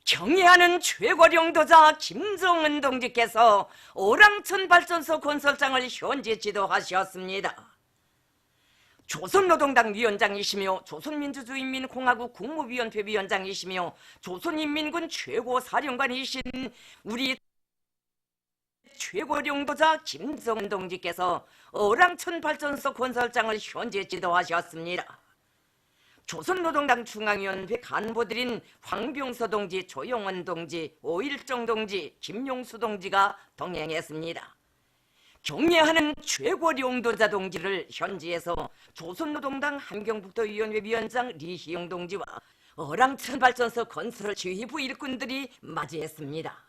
경애하는 최고령도자 김정은 동지께서 오랑천 발전소 건설장을 현재 지도하셨습니다. 조선노동당 위원장이시며 조선민주주의인민공화국 국무위원회 위원장이시며 조선인민군 최고사령관이신 우리 최고령도자 김정은 동지께서 오랑천 발전소 건설장을 현재 지도하셨습니다. 조선노동당 중앙위원회 간부들인 황병서 동지, 조용원 동지, 오일정 동지, 김용수 동지가 동행했습니다. 경애하는 최고령도자 동지를 현지에서 조선노동당 함경북도위원회 위원장 리희용 동지와 오랑천 발전소 건설 지휘부 일꾼들이 맞이했습니다.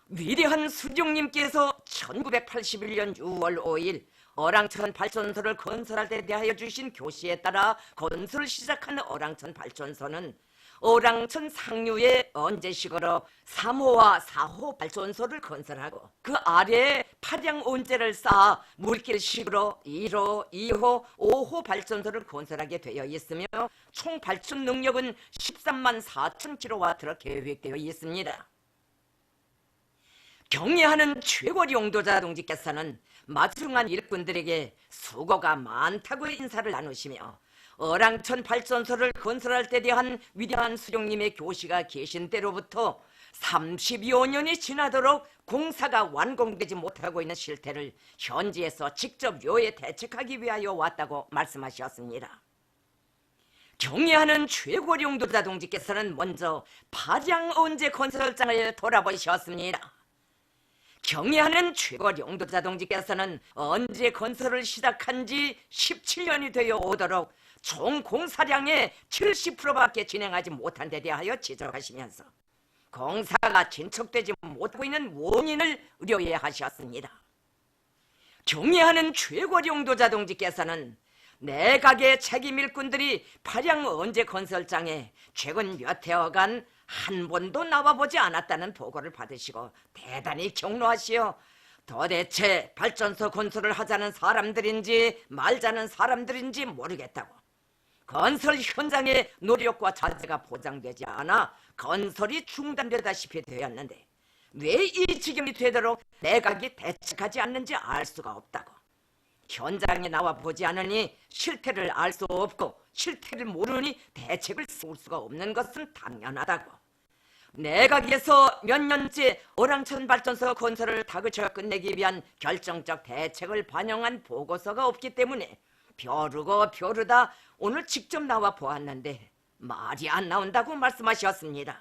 위대한 수령님께서 1981년 6월 5일 오랑천 발전소를 건설할 때 대하여 주신 교시에 따라 건설을 시작한 오랑천 발전소는 오랑천 상류에 언제식으로 3호와 4호 발전소를 건설하고 그 아래에 파량 온재를 쌓아 물길식으로 1호, 2호, 5호 발전소를 건설하게 되어 있으며 총 발전 능력은 13만 4천 킬로와트로 계획되어 있습니다. 경애하는 최고령도자 동지께서는 마중한 일꾼들에게 수고가 많다고 인사를 나누시며 오랑천 발전소를 건설할 때 대한 위대한 수령님의 교시가 계신 때로부터 30여 년이 지나도록 공사가 완공되지 못하고 있는 실태를 현지에서 직접 묘에 대책하기 위하여 왔다고 말씀하셨습니다. 경애하는 최고령도자 동지께서는 먼저 파량온재 건설장을 돌아보셨습니다. 경애하는 최고령도자 동지께서는 언제 건설을 시작한 지 17년이 되어 오도록 총 공사량의 70%밖에 진행하지 못한 데 대하여 지적하시면서 공사가 진척되지 못하고 있는 원인을 의뢰해 하셨습니다. 경애하는 최고령도자 동지께서는 내각의 책임 일꾼들이 파량언재 건설장에 최근 몇 해여간 한 번도 나와보지 않았다는 보고를 받으시고 대단히 격노하시어 도대체 발전소 건설을 하자는 사람들인지 말자는 사람들인지 모르겠다고, 건설 현장의 노력과 자세가 보장되지 않아 건설이 중단되다시피 되었는데 왜 이 지경이 되도록 내각이 대책하지 않는지 알 수가 없다고, 현장에 나와 보지 않으니 실태를 알 수 없고 실태를 모르니 대책을 세울 수가 없는 것은 당연하다고, 내각에서 몇 년째 오랑천 발전소 건설을 다그쳐 끝내기 위한 결정적 대책을 반영한 보고서가 없기 때문에 벼르고 벼르다 오늘 직접 나와 보았는데 말이 안 나온다고 말씀하셨습니다.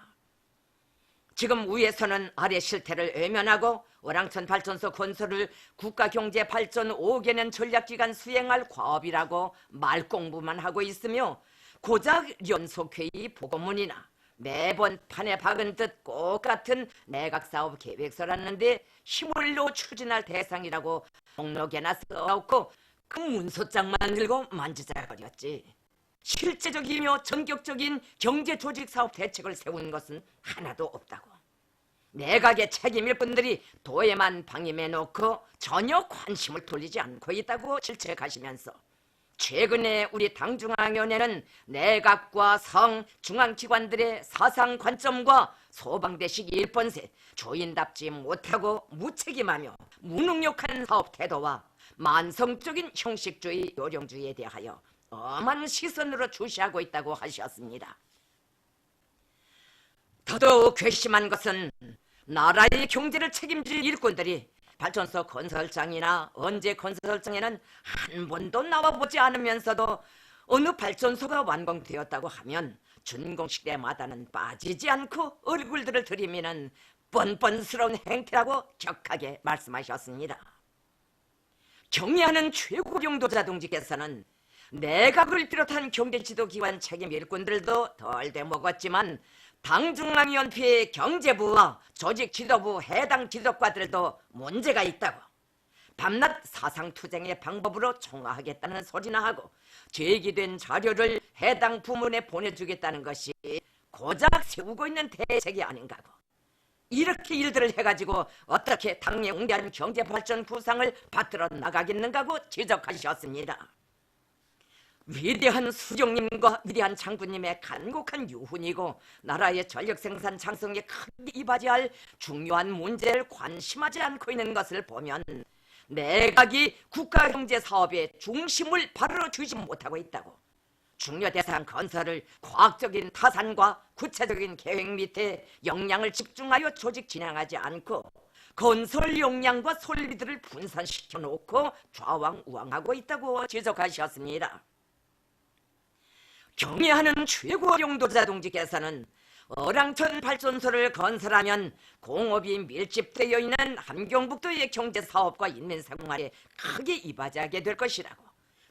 지금 위에서는 아래 실태를 외면하고 오랑천 발전소 건설을 국가경제발전 5개년 전략기간 수행할 과업이라고 말 공부만 하고 있으며 고작 연속회의 보고문이나 매번 판에 박은 듯 똑같은 내각사업 계획서라는데 힘을로 추진할 대상이라고 목록에나 써놓고 그 문소장만 들고 만지작거렸지 실제적이며 전격적인 경제조직사업 대책을 세운 것은 하나도 없다고, 내각의 책임일 분들이 도에만 방임해놓고 전혀 관심을 돌리지 않고 있다고 질책하시면서 최근에 우리 당중앙위원회는 내각과 성, 중앙기관들의 사상 관점과 소방대식 일본세, 조인답지 못하고 무책임하며 무능력한 사업 태도와 만성적인 형식주의 요령주의에 대하여 엄한 시선으로 주시하고 있다고 하셨습니다. 더더욱 괘씸한 것은 나라의 경제를 책임질 일꾼들이 발전소 건설장이나 언제 건설장에는 한 번도 나와보지 않으면서도 어느 발전소가 완공되었다고 하면 준공식 때마다는 빠지지 않고 얼굴들을 들이미는 뻔뻔스러운 행태라고 격하게 말씀하셨습니다. 경애하는 최고령도자 동지께서는 내각을 비롯한 경제지도기관 책임 일꾼들도 덜 되먹었지만 당중앙위원회의 경제부와 조직지도부 해당 지도과들도 문제가 있다고, 밤낮 사상투쟁의 방법으로 총화하겠다는 소리나 하고 제기된 자료를 해당 부문에 보내주겠다는 것이 고작 세우고 있는 대책이 아닌가고, 이렇게 일들을 해가지고 어떻게 당의 웅대한 경제발전 구상을 받들어 나가겠는가고 지적하셨습니다. 위대한 수령님과 위대한 장군님의 간곡한 유훈이고 나라의 전력 생산 장성에 크게 이바지할 중요한 문제를 관심하지 않고 있는 것을 보면 내각이 국가경제 사업의 중심을 바로 쥐지 못하고 있다고, 중요 대상 건설을 과학적인 타산과 구체적인 계획 밑에 역량을 집중하여 조직 진행하지 않고 건설 역량과 설비들을 분산시켜 놓고 좌왕우왕하고 있다고 지적하셨습니다. 경애하는 최고 용도자 동지께서는 어랑천 발전소를 건설하면 공업이 밀집되어 있는 함경북도의 경제사업과 인민생활에 크게 이바지하게 될 것이라고,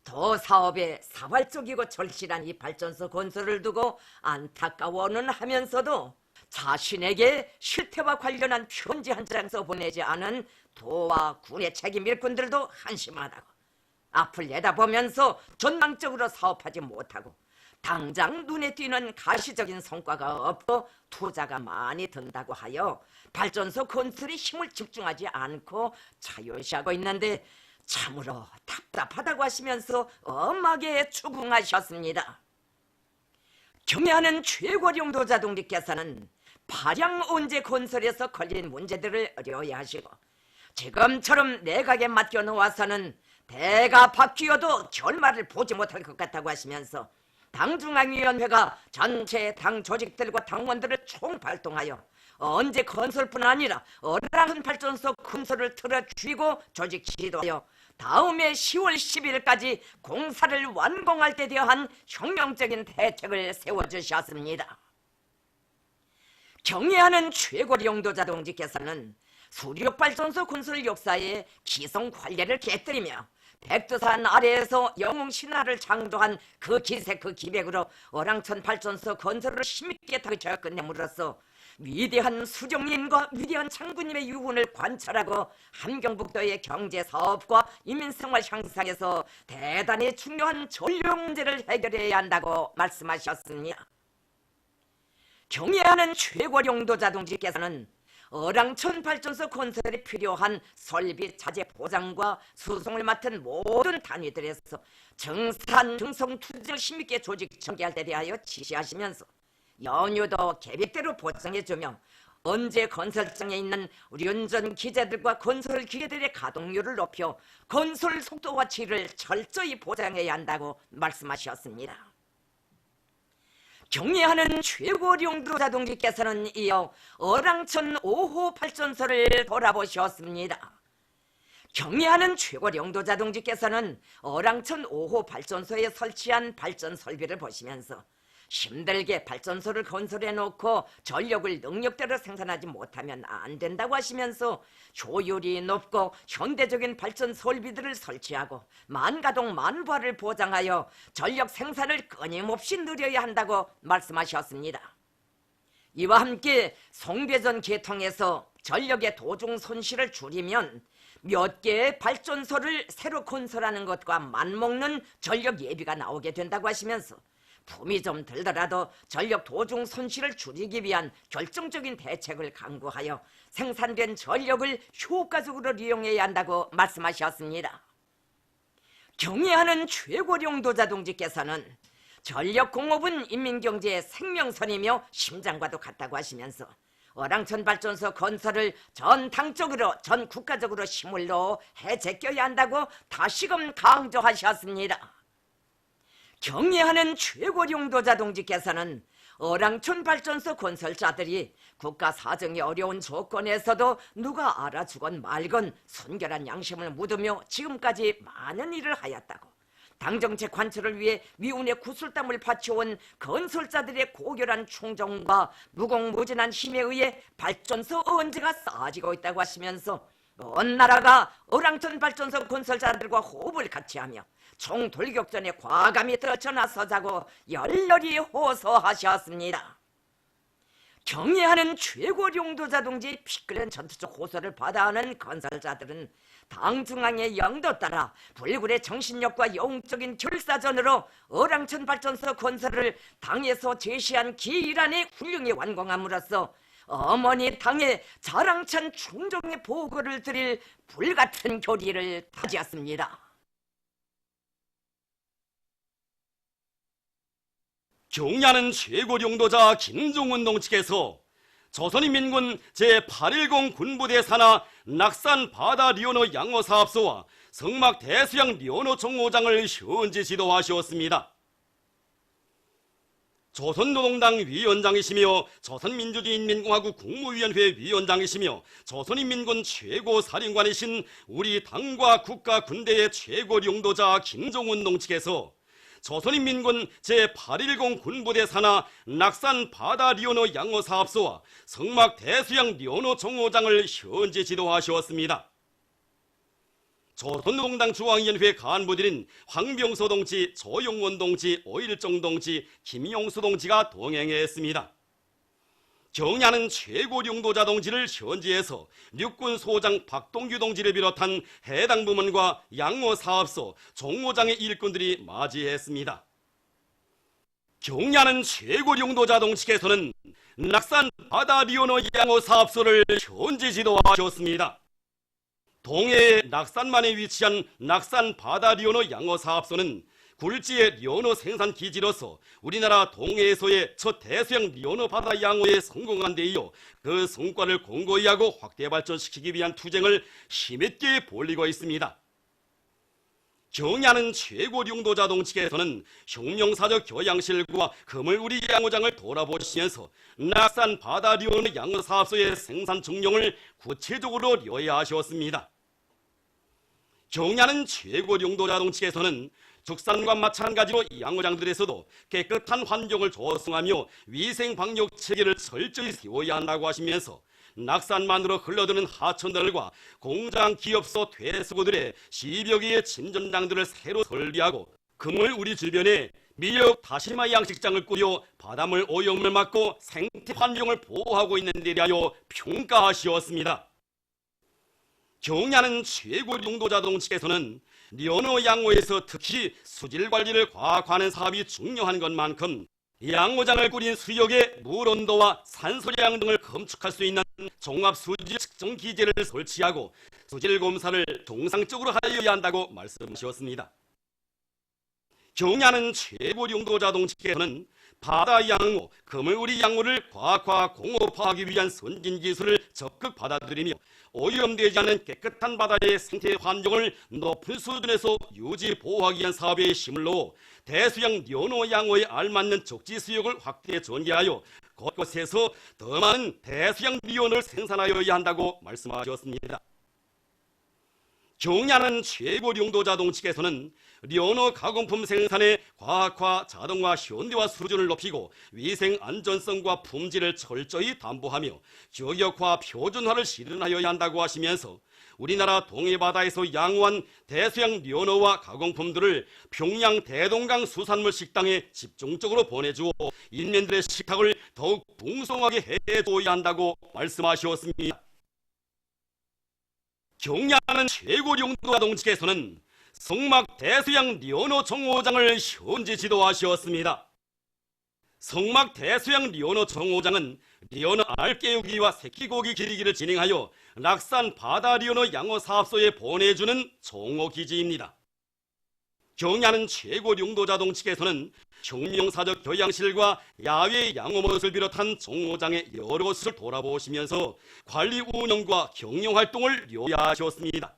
더 사업에 사활적이고 절실한 이 발전소 건설을 두고 안타까워는 하면서도 자신에게 실태와 관련한 편지 한 장 써보내지 않은 도와 군의 책임 일꾼들도 한심하다고, 앞을 내다보면서 전망적으로 사업하지 못하고 당장 눈에 띄는 가시적인 성과가 없고 투자가 많이 든다고 하여 발전소 건설에 힘을 집중하지 않고 차요시하고 있는데 참으로 답답하다고 하시면서 엄하게 추궁하셨습니다. 경애하는 최고령도자 동지께서는 발양 언제 건설에서 걸린 문제들을 의뢰하시고 지금처럼 내각에 맡겨놓아서는 대가 바뀌어도 결말을 보지 못할 것 같다고 하시면서 당중앙위원회가 전체 당 조직들과 당원들을 총발동하여 언제 건설뿐 아니라 어랑천 발전소 건설을 틀어쥐고 조직 지도하여 다음해 10월 10일까지 공사를 완공할 때 대한 혁명적인 대책을 세워주셨습니다. 경애하는 최고 용도자 동지께서는 수력발전소 건설 역사에 기성 관례를 깨뜨리며 백두산 아래에서 영웅신화를 창조한 그 기세 그 기백으로 어랑천 발전소 건설을 힘있게 다그쳐 끝냄으로써 위대한 수령님과 위대한 장군님의 유훈을 관찰하고 함경북도의 경제사업과 인민생활 향상에서 대단히 중요한 전력 문제를 해결해야 한다고 말씀하셨습니다. 경애하는 최고령도자 동지께서는 어랑천 발전소 건설에 필요한 설비 자재 보장과 수송을 맡은 모든 단위들에서 정산 등성 투쟁을 힘있게 조직 전개할 데 대하여 지시하시면서 연휴도 계획대로 보장해주며 언제 건설장에 있는 우리 운전 기재들과 건설 기계들의 가동률을 높여 건설 속도와 질을 철저히 보장해야 한다고 말씀하셨습니다. 경애하는 최고령도자 동지께서는 이어 어랑천 5호 발전소를 돌아보셨습니다. 경애하는 최고령도자 동지께서는 어랑천 5호 발전소에 설치한 발전 설비를 보시면서 힘들게 발전소를 건설해 놓고 전력을 능력대로 생산하지 못하면 안 된다고 하시면서 효율이 높고 현대적인 발전 설비들을 설치하고 만가동 만부하를 보장하여 전력 생산을 끊임없이 늘려야 한다고 말씀하셨습니다. 이와 함께 송배전 개통에서 전력의 도중 손실을 줄이면 몇 개의 발전소를 새로 건설하는 것과 맞먹는 전력 예비가 나오게 된다고 하시면서 품이 좀 들더라도 전력 도중 손실을 줄이기 위한 결정적인 대책을 강구하여 생산된 전력을 효과적으로 이용해야 한다고 말씀하셨습니다. 경애하는 최고령도자 동지께서는 전력공업은 인민경제의 생명선이며 심장과도 같다고 하시면서 어랑천 발전소 건설을 전 당적으로 전 국가적으로 힘을 넣어 해제껴야 한다고 다시금 강조하셨습니다. 경애하는 최고령도자 동지께서는 어랑천 발전소 건설자들이 국가 사정이 어려운 조건에서도 누가 알아주건 말건 순결한 양심을 묻으며 지금까지 많은 일을 하였다고, 당정책 관철을 위해 위운의 구슬땀을 바쳐온 건설자들의 고결한 충정과 무궁무진한 힘에 의해 발전소 언제가 쌓아지고 있다고 하시면서 온 나라가 어랑천 발전소 건설자들과 호흡을 같이 하며 총돌격전에 과감히 떨쳐나서자고 열렬히 호소하셨습니다. 경애하는 최고령도자 동지의 피 끓는 전투적 호소를 받아하는 건설자들은 당 중앙의 영도 따라 불굴의 정신력과 영적인 결사전으로 어랑천 발전소 건설을 당에서 제시한 기일안에 훌륭히 완공함으로써 어머니 당에 자랑찬 충정의 보고를 드릴 불같은 교리를 다지었습니다. 경야는 최고 용도자 김종훈 동측에서 조선인민군 제810 군부대 산하 낙산 바다 리오노 양호 사업소와 성막 대수양 리오노 총호장을 현지 지도하셨습니다. 조선노동당 위원장이시며 조선민주주의인민공화국 국무위원회 위원장이시며 조선인민군 최고 사령관이신 우리 당과 국가 군대의 최고 용도자 김종훈 동측에서 조선인민군 제810 군부대 산하 낙산 바다 리오노 양호 사업소와 성막 대수양 리오노 총호장을 현지 지도하셨습니다. 조선노동당 중앙위원회 간부들인 황병서 동지, 조용원 동지, 오일정 동지, 김용수 동지가 동행했습니다. 경야는 최고 용도자 동지를 현지에서 육군 소장 박동규 동지를 비롯한 해당 부문과 양호 사업소, 종호장의 일꾼들이 맞이했습니다. 경야는 최고 용도자 동지께서는 낙산 바다 리오노 양호 사업소를 현지 지도하셨습니다. 동해의 낙산만에 위치한 낙산 바다 리오노 양호 사업소는 굴지의 리오노 생산 기지로서 우리나라 동해에서의 첫 대수양 리오노 바다 양호에 성공한 데 이어 그 성과를 공고히 하고 확대 발전시키기 위한 투쟁을 힘있게 벌이고 있습니다. 경야는 최고 용도자 동측에서는 혁명사적 교양실과 그물우리 양호장을 돌아보시면서 낙산 바다 리오노 양호 사업소의 생산 정령을 구체적으로 료해하셨습니다. 경야는 최고 용도자 동측에서는 죽산과 마찬가지로 양호장들에서도 깨끗한 환경을 조성하며 위생 방역 체계를 철저히 세워야 한다고 하시면서 낙산만으로 흘러드는 하천들과 공장, 기업소, 퇴수구들의 10여 개의 침전장들을 새로 설비하고 그물 우리 주변에 미역 다시마 양식장을 꾸려 바닷물 오염을 막고 생태 환경을 보호하고 있는 데 대하여 평가하시었습니다. 경야는 최고 용도자 동측에서는 리오노 양호에서 특히 수질 관리를 과학화하는 사업이 중요한 것만큼 양호장을 꾸린 수역의 물 온도와 산소량 등을 검측할 수 있는 종합 수질 측정 기제를 설치하고 수질 검사를 정상적으로 하여야 한다고 말씀하셨습니다. 경야는 최고 용도자 동측에서는 바다 양호, 그물우리 양호를 과학화 공업화하기 위한 선진 기술을 적극 받아들이며 오염되지 않은 깨끗한 바다의 생태 환경을 높은 수준에서 유지 보호하기 위한 사업에 힘을 넣어 대수양 리오노 양호에 알맞는 적지 수역을 확대 전개하여 곳곳에서 더 많은 대수양 리오노를 생산하여야 한다고 말씀하셨습니다. 경야는 최고 용도자 동측에서는 리오노 가공품 생산의 과학화, 자동화, 현대화 수준을 높이고 위생 안전성과 품질을 철저히 담보하며 규격화, 표준화를 실현하여야 한다고 하시면서 우리나라 동해바다에서 양호한 대수양 리오노와 가공품들을 평양 대동강 수산물 식당에 집중적으로 보내주어 인민들의 식탁을 더욱 풍성하게 해줘야 한다고 말씀하셨습니다. 경야는 최고 용도자 동측에서는 성막 대수양 리오노 총호장을 현지 지도하셨습니다. 성막 대수양 리오노 총호장은 리오노 알 깨우기와 새끼고기 기르기를 진행하여 낙산 바다 리오노 양호 사업소에 보내주는 총호기지입니다. 경야는 최고 용도자 동측에서는 혁명사적 교양실과 야외 양호못을 비롯한 종호장의 여러 곳을 돌아보시면서 관리 운영과 경영활동을 료하셨습니다.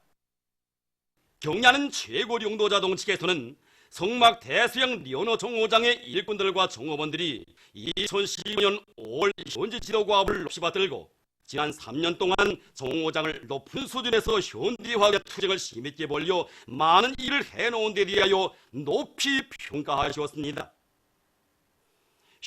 경야는 최고 용도자 동측에서는 성막 대수양 리오노 종호장의 일꾼들과 종업원들이 2015년 5월 현지 지도과업을 높이 받들고 지난 3년 동안 종호장을 높은 수준에서 현대화의 투쟁을 힘있게 벌려 많은 일을 해놓은 데 대하여 높이 평가하셨습니다.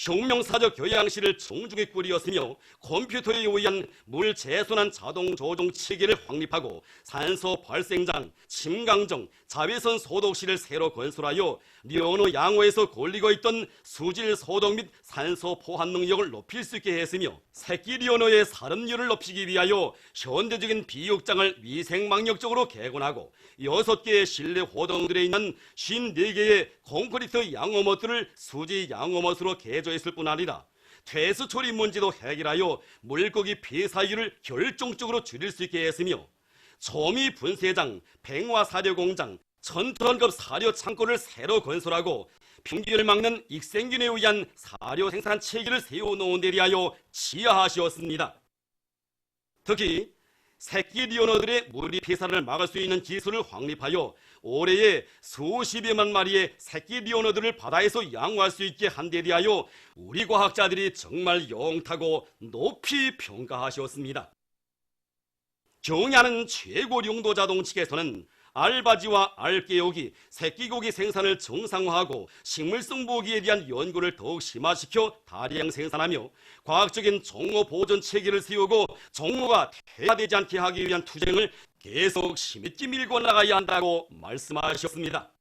혁명사적 교양실을 정중히 꾸렸으며 컴퓨터에 의한 물 재순환 자동 조종 체계를 확립하고 산소 발생장, 침강정, 자외선 소독실을 새로 건설하여 리오노 양호에서 걸리고 있던 수질 소독 및 산소 포환 능력을 높일 수 있게 했으며 새끼 리오노의 살음률을 높이기 위하여 현대적인 비육장을 위생망력적으로 개건하고 6개의 실내 호동들에 있는 54개의 콘크리트 양호못들을 수지 양호못으로 개조했을 뿐 아니라 퇴수 처리 문제도 해결하여 물고기 폐사율을 결정적으로 줄일 수 있게 했으며 조미 분쇄장, 팽화 사료 공장, 1000톤급 사료 창고를 새로 건설하고 핑계를 막는 익생균에 의한 사료 생산 체계를 세워놓은 데 대하여 지하하시었습니다. 특히 새끼 리오너들의 무리 폐사를 막을 수 있는 기술을 확립하여 올해에 수십여만 마리의 새끼 리오너들을 바다에서 양호할 수 있게 한 데 대하여 우리 과학자들이 정말 영타고 높이 평가하셨습니다. 경야는 최고 용도 자동 측에서는 알바지와 알깨우기, 새끼고기 생산을 정상화하고 식물성 모기에 대한 연구를 더욱 심화시켜 다량 생산하며 과학적인 종로 보존 체계를 세우고 종로가 폐화되지 않게 하기 위한 투쟁을 계속 힘있게 밀고 나가야 한다고 말씀하셨습니다.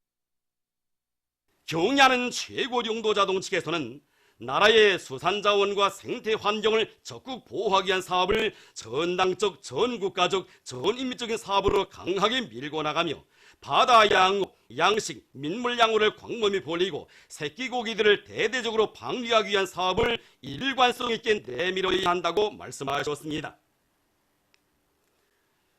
경야는 최고 용도 자동 측에서는 나라의 수산자원과 생태 환경을 적극 보호하기 위한 사업을 전당적, 전국가적, 전인민적인 사업으로 강하게 밀고 나가며 바다 양호, 양식, 민물 양호를 광범위 벌리고 새끼고기들을 대대적으로 방류하기 위한 사업을 일관성 있게 내밀어야 한다고 말씀하셨습니다.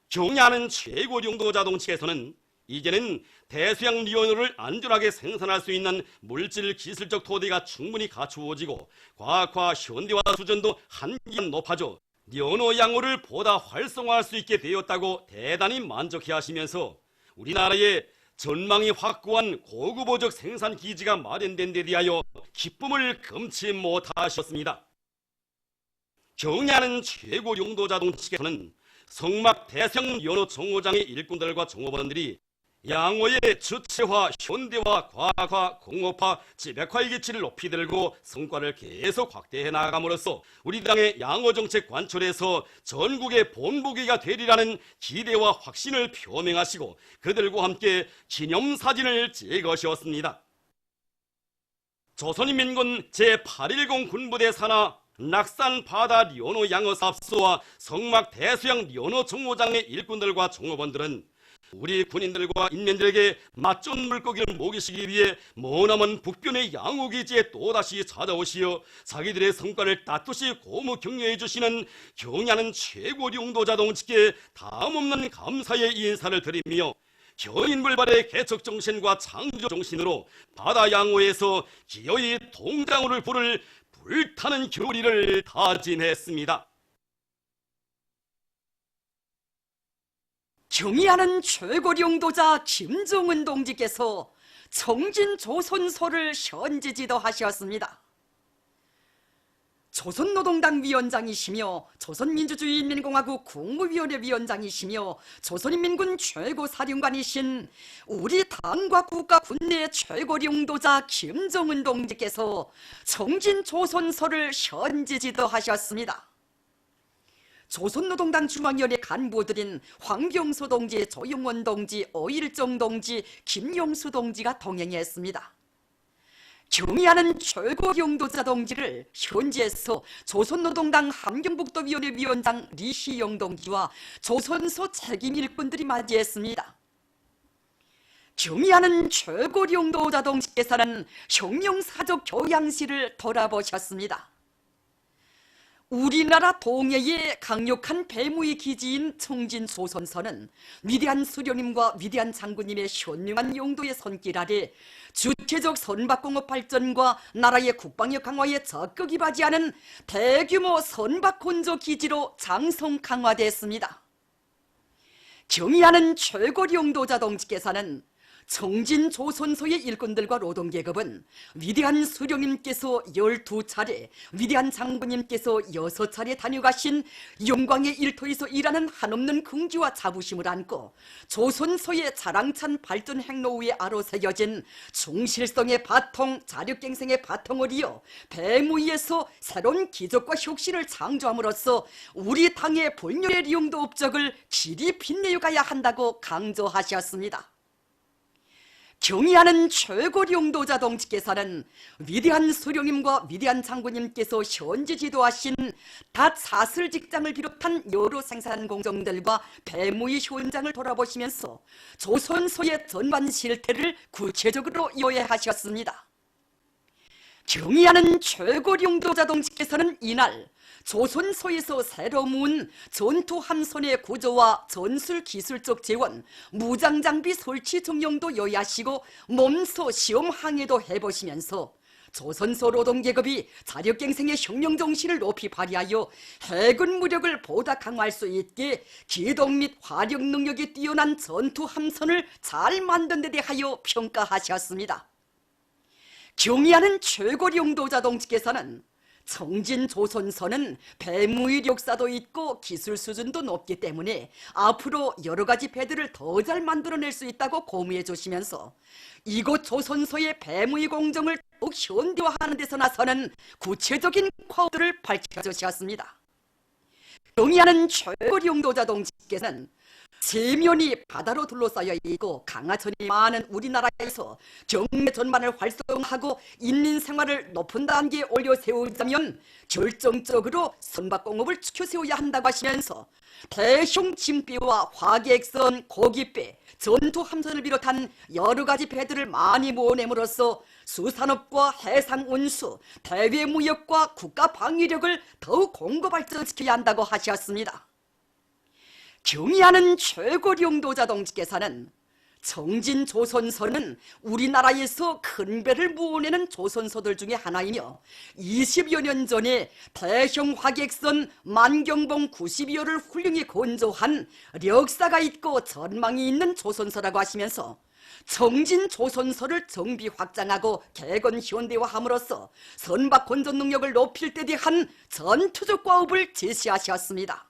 경야는 최고 용도 자동 측에서는 이제는 대수양 리오너를 안전하게 생산할 수 있는 물질 기술적 토대가 충분히 갖추어지고 과학화 현대화 수준도 한기간 높아져 리오너 양호를 보다 활성화할 수 있게 되었다고 대단히 만족해 하시면서 우리나라의 전망이 확고한 고구보적 생산 기지가 마련된 데 대하여 기쁨을 금치 못하셨습니다. 경야는 최고 용도 자동 측에서는 성막 대성 연어 정호장의 일꾼들과 정호원들이 양호의 주체화, 현대화, 과학화, 공업화, 지백화의 기치를 높이 들고 성과를 계속 확대해 나감으로써 우리 당의 양호 정책 관철에서 전국의 본보기가 되리라는 기대와 확신을 표명하시고 그들과 함께 기념사진을 찍으셨습니다. 조선인민군 제810 군부대 산하 낙산 바다 리오너 양어 사업소와 성막 대수양 리오너 정호장의 일꾼들과 정호원들은 우리 군인들과 인민들에게 맛좋은 물고기를 먹이시기 위해 머나먼 북변의 양호기지에 또다시 찾아오시어 자기들의 성과를 따뜻이 고무 격려해 주시는 경야는 최고 용도 자동측에 다음없는 감사의 인사를 드리며 견인불발의 개척정신과 창조정신으로 바다 양호에서 기어이 통장호를 부를 불타는 교리를 다짐했습니다. 경의하는 최고 용도자 김정은 동지께서 청진조선소를 현지지도하셨습니다. 조선노동당 위원장이시며 조선민주주의인민공화국 국무위원회 위원장이시며 조선인민군 최고사령관이신 우리 당과 국가 군내의 최고 용도자 김정은 동지께서 청진조선소를 현지지도하셨습니다. 조선노동당 중앙위원회 간부들인 황병소 동지, 조용원 동지, 오일정 동지, 김용수 동지가 동행했습니다. 경의하는 최고 용도자 동지를 현지에서 조선노동당 함경북도위원회 위원장 리시영 동지와 조선소 책임 일꾼들이 맞이했습니다. 경의하는 최고 용도자 동지께서는 혁명사적 교양실을 돌아보셨습니다. 우리나라 동해의 강력한 배무의 기지인 청진조선소는 위대한 수령님과 위대한 장군님의 현명한 용도의 손길 아래 주체적 선박공업 발전과 나라의 국방력 강화에 적극 이바지하는 대규모 선박건조 기지로 장성 강화됐습니다. 경의하는 최고 용도자 동지께서는 청진조선소의 일꾼들과 노동계급은 위대한 수령님께서 12차례, 위대한 장군님께서 6차례 다녀가신 영광의 일터에서 일하는 한없는 긍지와 자부심을 안고 조선소의 자랑찬 발전 행로 위에 아로새겨진 충실성의 바통, 자력갱생의 바통을 이어 배무위에서 새로운 기적과 혁신을 창조함으로써 우리 당의 본연의 리용도 업적을 길이 빛내어 가야 한다고 강조하셨습니다. 경의하는 최고 용도자 동지께서는 위대한 수령님과 위대한 장군님께서 현지 지도하신 닷 사슬 직장을 비롯한 여러 생산 공정들과 배무의 현장을 돌아보시면서 조선소의 전반 실태를 구체적으로 요해하셨습니다. 경의하는 최고령도자동지께서는 이날 조선소에서 새로 모은 전투함선의 구조와 전술 기술적 재원, 무장장비 설치 정령도 요하시고 몸소 시험 항해도 해보시면서 조선소 노동계급이 자력갱생의 혁명정신을 높이 발휘하여 해군 무력을 보다 강화할 수 있게 기동 및 화력 능력이 뛰어난 전투함선을 잘 만든 데 대하여 평가하셨습니다. 경의하는 최고령도자동지께서는 청진조선소는 배무의 역사도 있고 기술 수준도 높기 때문에 앞으로 여러 가지 배들을 더 잘 만들어낼 수 있다고 고무해 주시면서 이곳 조선소의 배무의 공정을 더욱 현대화하는 데서 나서는 구체적인 과업들을 밝혀주셨습니다. 경의하는 최고령도자동지께서는 세면이 바다로 둘러싸여 있고 강하천이 많은 우리나라에서 경매 전반을 활성화하고 인민 생활을 높은 단계에 올려 세우자면 결정적으로 선박공업을 지켜 세워야 한다고 하시면서 대형 침배와 화객선, 고깃배, 전투함선을 비롯한 여러 가지 배들을 많이 모아냄으로써 수산업과 해상운수, 대외무역과 국가방위력을 더욱 공고 발전시켜야 한다고 하셨습니다. 경의하는 최고령도자동지께서는 청진조선소는 우리나라에서 큰 배를 모아내는 조선소들 중에 하나이며 20여 년 전에 대형 화객선 만경봉 90여를 훌륭히 건조한 역사가 있고 전망이 있는 조선소라고 하시면서 청진조선소를 정비 확장하고 개건 현대화함으로써 선박 건전 능력을 높일 데 대한 전투적 과업을 제시하셨습니다.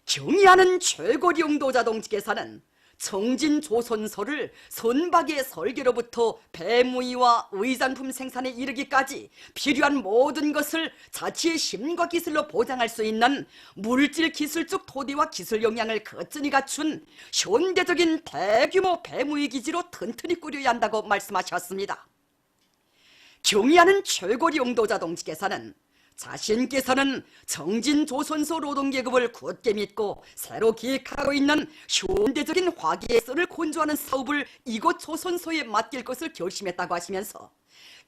경의하는 최고령도자동지께서는 청진조선소를 선박의 설계로부터 배무이와 의장품 생산에 이르기까지 필요한 모든 것을 자치의 힘과 기술로 보장할 수 있는 물질 기술적 토대와 기술 역량을 거뜬히 갖춘 현대적인 대규모 배무이 기지로 튼튼히 꾸려야 한다고 말씀하셨습니다. 경의하는 최고령도자동지께서는 자신께서는 청진조선소 노동계급을 굳게 믿고 새로 기획하고 있는 현대적인 화기애선을 건조하는 사업을 이곳 조선소에 맡길 것을 결심했다고 하시면서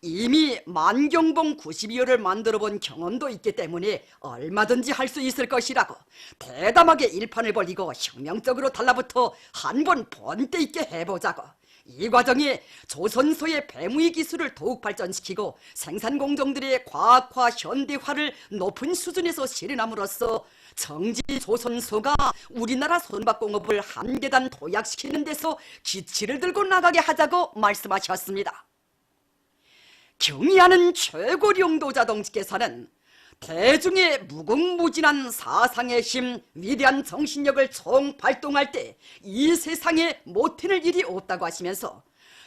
이미 만경봉 92호를 만들어본 경험도 있기 때문에 얼마든지 할 수 있을 것이라고 대담하게 일판을 벌이고 혁명적으로 달라붙어 한 번 본때 있게 해보자고, 이 과정에 조선소의 배무의 기술을 더욱 발전시키고 생산공정들의 과학화 현대화를 높은 수준에서 실현함으로써 청진조선소가 우리나라 선박공업을 한 계단 도약시키는 데서 기치를 들고 나가게 하자고 말씀하셨습니다. 경의하는 최고령도자동지께서는 대중의 무궁무진한 사상의 힘, 위대한 정신력을 총발동할 때 이 세상에 못해낼 일이 없다고 하시면서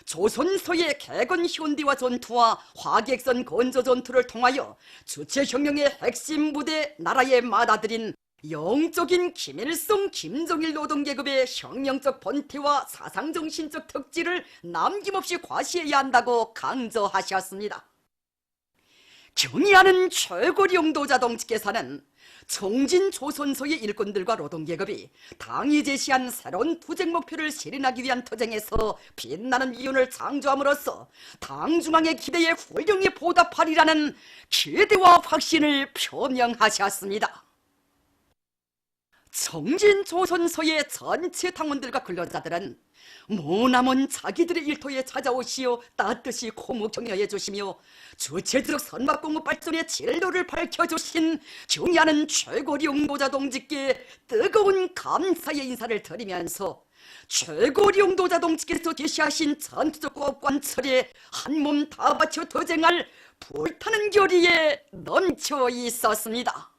조선소의 개건 현대화 전투와 화객선 건조 전투를 통하여 주체혁명의 핵심 부대 나라에 맏아들인 영적인 김일성, 김정일 노동계급의 혁명적 본태와 사상정신적 특질을 남김없이 과시해야 한다고 강조하셨습니다. 경의하는 최고령도자동지께서는 청진조선소의 일꾼들과 노동계급이 당이 제시한 새로운 투쟁 목표를 실현하기 위한 투쟁에서 빛나는 이윤을 창조함으로써 당중앙의 기대에 훌륭히 보답하리라는 기대와 확신을 표명하셨습니다. 청진조선소의 전체 당원들과 근로자들은 모나먼 자기들의 일터에 찾아오시어 따뜻이 고무 격려해 주시며 주체적 선박공업 발전의 진로를 밝혀주신 경의하는 최고령도자동지께 뜨거운 감사의 인사를 드리면서 최고령도자동지께서 제시하신 전투적 과업 관철에 한몸 다 바쳐 도쟁할 불타는 결의에 넘쳐 있었습니다.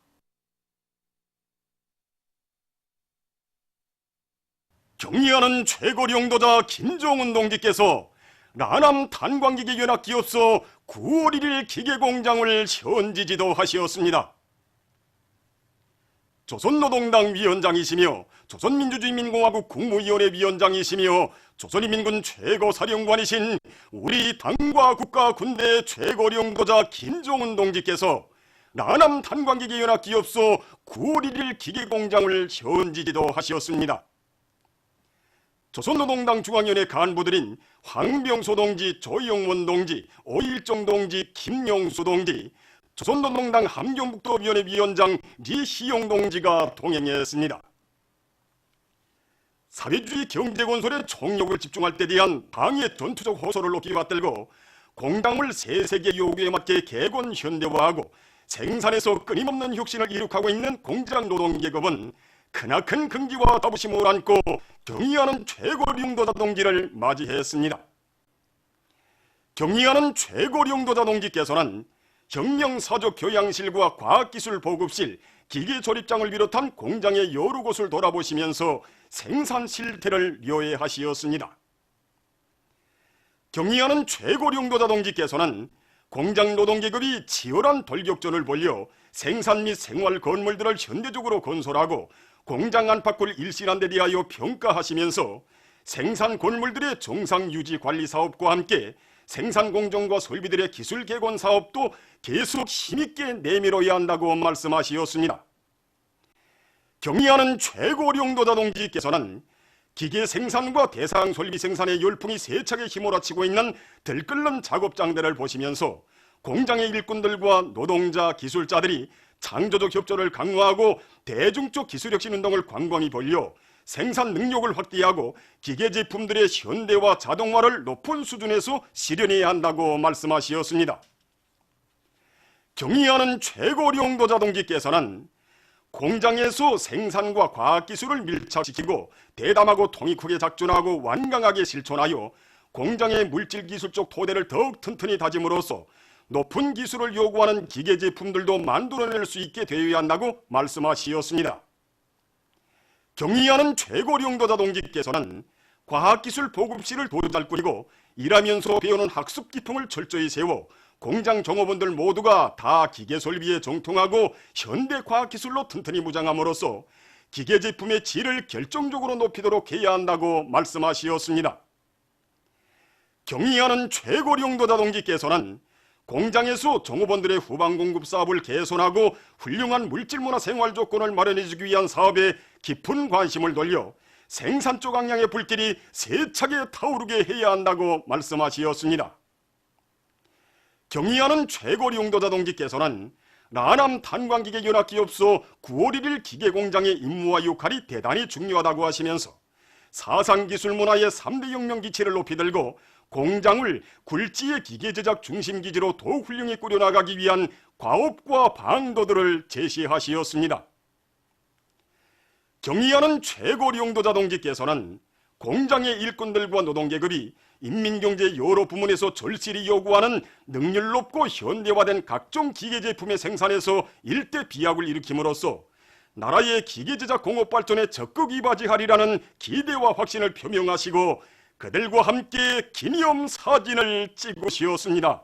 경의하는 최고령도자 김종은 동지께서 라남 탄광기계 연합기업소 9월 1일 기계공장을 현지 지도하시었습니다. 조선노동당 위원장이시며 조선민주주의민공화국 국무위원회 위원장이시며 조선인민군 최고사령관이신 우리 당과 국가 군대 최고령도자 김종은 동지께서 라남 탄광기계 연합기업소 9월 1일 기계공장을 현지 지도하시었습니다. 조선노동당 중앙위원회 간부들인 황병소 동지, 조영원 동지, 오일정 동지, 김용수 동지, 조선노동당 함경북도위원회 위원장 리희용 동지가 동행했습니다. 사회주의 경제건설에 총력을 집중할 때 대한 당의 전투적 호소를 높이 받들고 공장을 새 세계 요구에 맞게 개건 현대화하고 생산에서 끊임없는 혁신을 이룩하고 있는 공장 노동계급은 크나큰 긍지와 자부심을 안고 경의하는 최고령도자 동지를 맞이했습니다. 경의하는 최고령도자 동지께서는 혁명사적 교양실과 과학기술 보급실, 기계조립장을 비롯한 공장의 여러 곳을 돌아보시면서 생산 실태를 묘해하시었습니다. 경의하는 최고령도자 동지께서는 공장 노동계급이 치열한 돌격전을 벌여 생산 및 생활 건물들을 현대적으로 건설하고 공장 안팎을 일신한 데 대하여 평가하시면서 생산 건물들의 정상 유지 관리 사업과 함께 생산 공정과 설비들의 기술 개선 사업도 계속 힘있게 내밀어야 한다고 말씀하시었습니다. 경의하는 최고령도자 동지께서는 기계 생산과 대상 설비 생산의 열풍이 세차게 휘몰아치고 있는 들끓는 작업장들을 보시면서 공장의 일꾼들과 노동자, 기술자들이 창조적 협조를 강화하고 대중적 기술혁신 운동을 광범위 벌여 생산 능력을 확대하고 기계 제품들의 현대화, 자동화를 높은 수준에서 실현해야 한다고 말씀하시었습니다. 경의하는 최고령도자 동지께서는 공장에서 생산과 과학기술을 밀착시키고 대담하고 통이 크게 작전하고 완강하게 실천하여 공장의 물질기술적 토대를 더욱 튼튼히 다짐으로써 높은 기술을 요구하는 기계 제품들도 만들어낼 수 있게 되어야 한다고 말씀하시었습니다. 경의하는 최고령도자 동지께서는 과학기술 보급실을 더 잘 꾸리고 일하면서 배우는 학습 기풍을 철저히 세워 공장 종업원들 모두가 다 기계 설비에 정통하고 현대 과학기술로 튼튼히 무장함으로써 기계 제품의 질을 결정적으로 높이도록 해야 한다고 말씀하시었습니다. 경의하는 최고령도자 동지께서는 공장에서 종업원들의 후방 공급 사업을 개선하고 훌륭한 물질문화 생활 조건을 마련해주기 위한 사업에 깊은 관심을 돌려 생산 쪽 방향의 불길이 세차게 타오르게 해야 한다고 말씀하시었습니다. 경의하는 최고령도자 동지께서는 라남 탄광기계연합기업소 9월 1일 기계공장의 임무와 역할이 대단히 중요하다고 하시면서 사상기술문화의 3대 혁명 기치를 높이 들고 공장을 굴지의 기계제작 중심기지로 더욱 훌륭히 꾸려나가기 위한 과업과 방도들을 제시하시었습니다. 경의하는 최고령도자 동지께서는 공장의 일꾼들과 노동계급이 인민경제 여러 부문에서 절실히 요구하는 능률 높고 현대화된 각종 기계제품의 생산에서 일대 비약을 일으킴으로써 나라의 기계제작 공업 발전에 적극 이바지하리라는 기대와 확신을 표명하시고 그들과 함께 기념사진을 찍으시었습니다.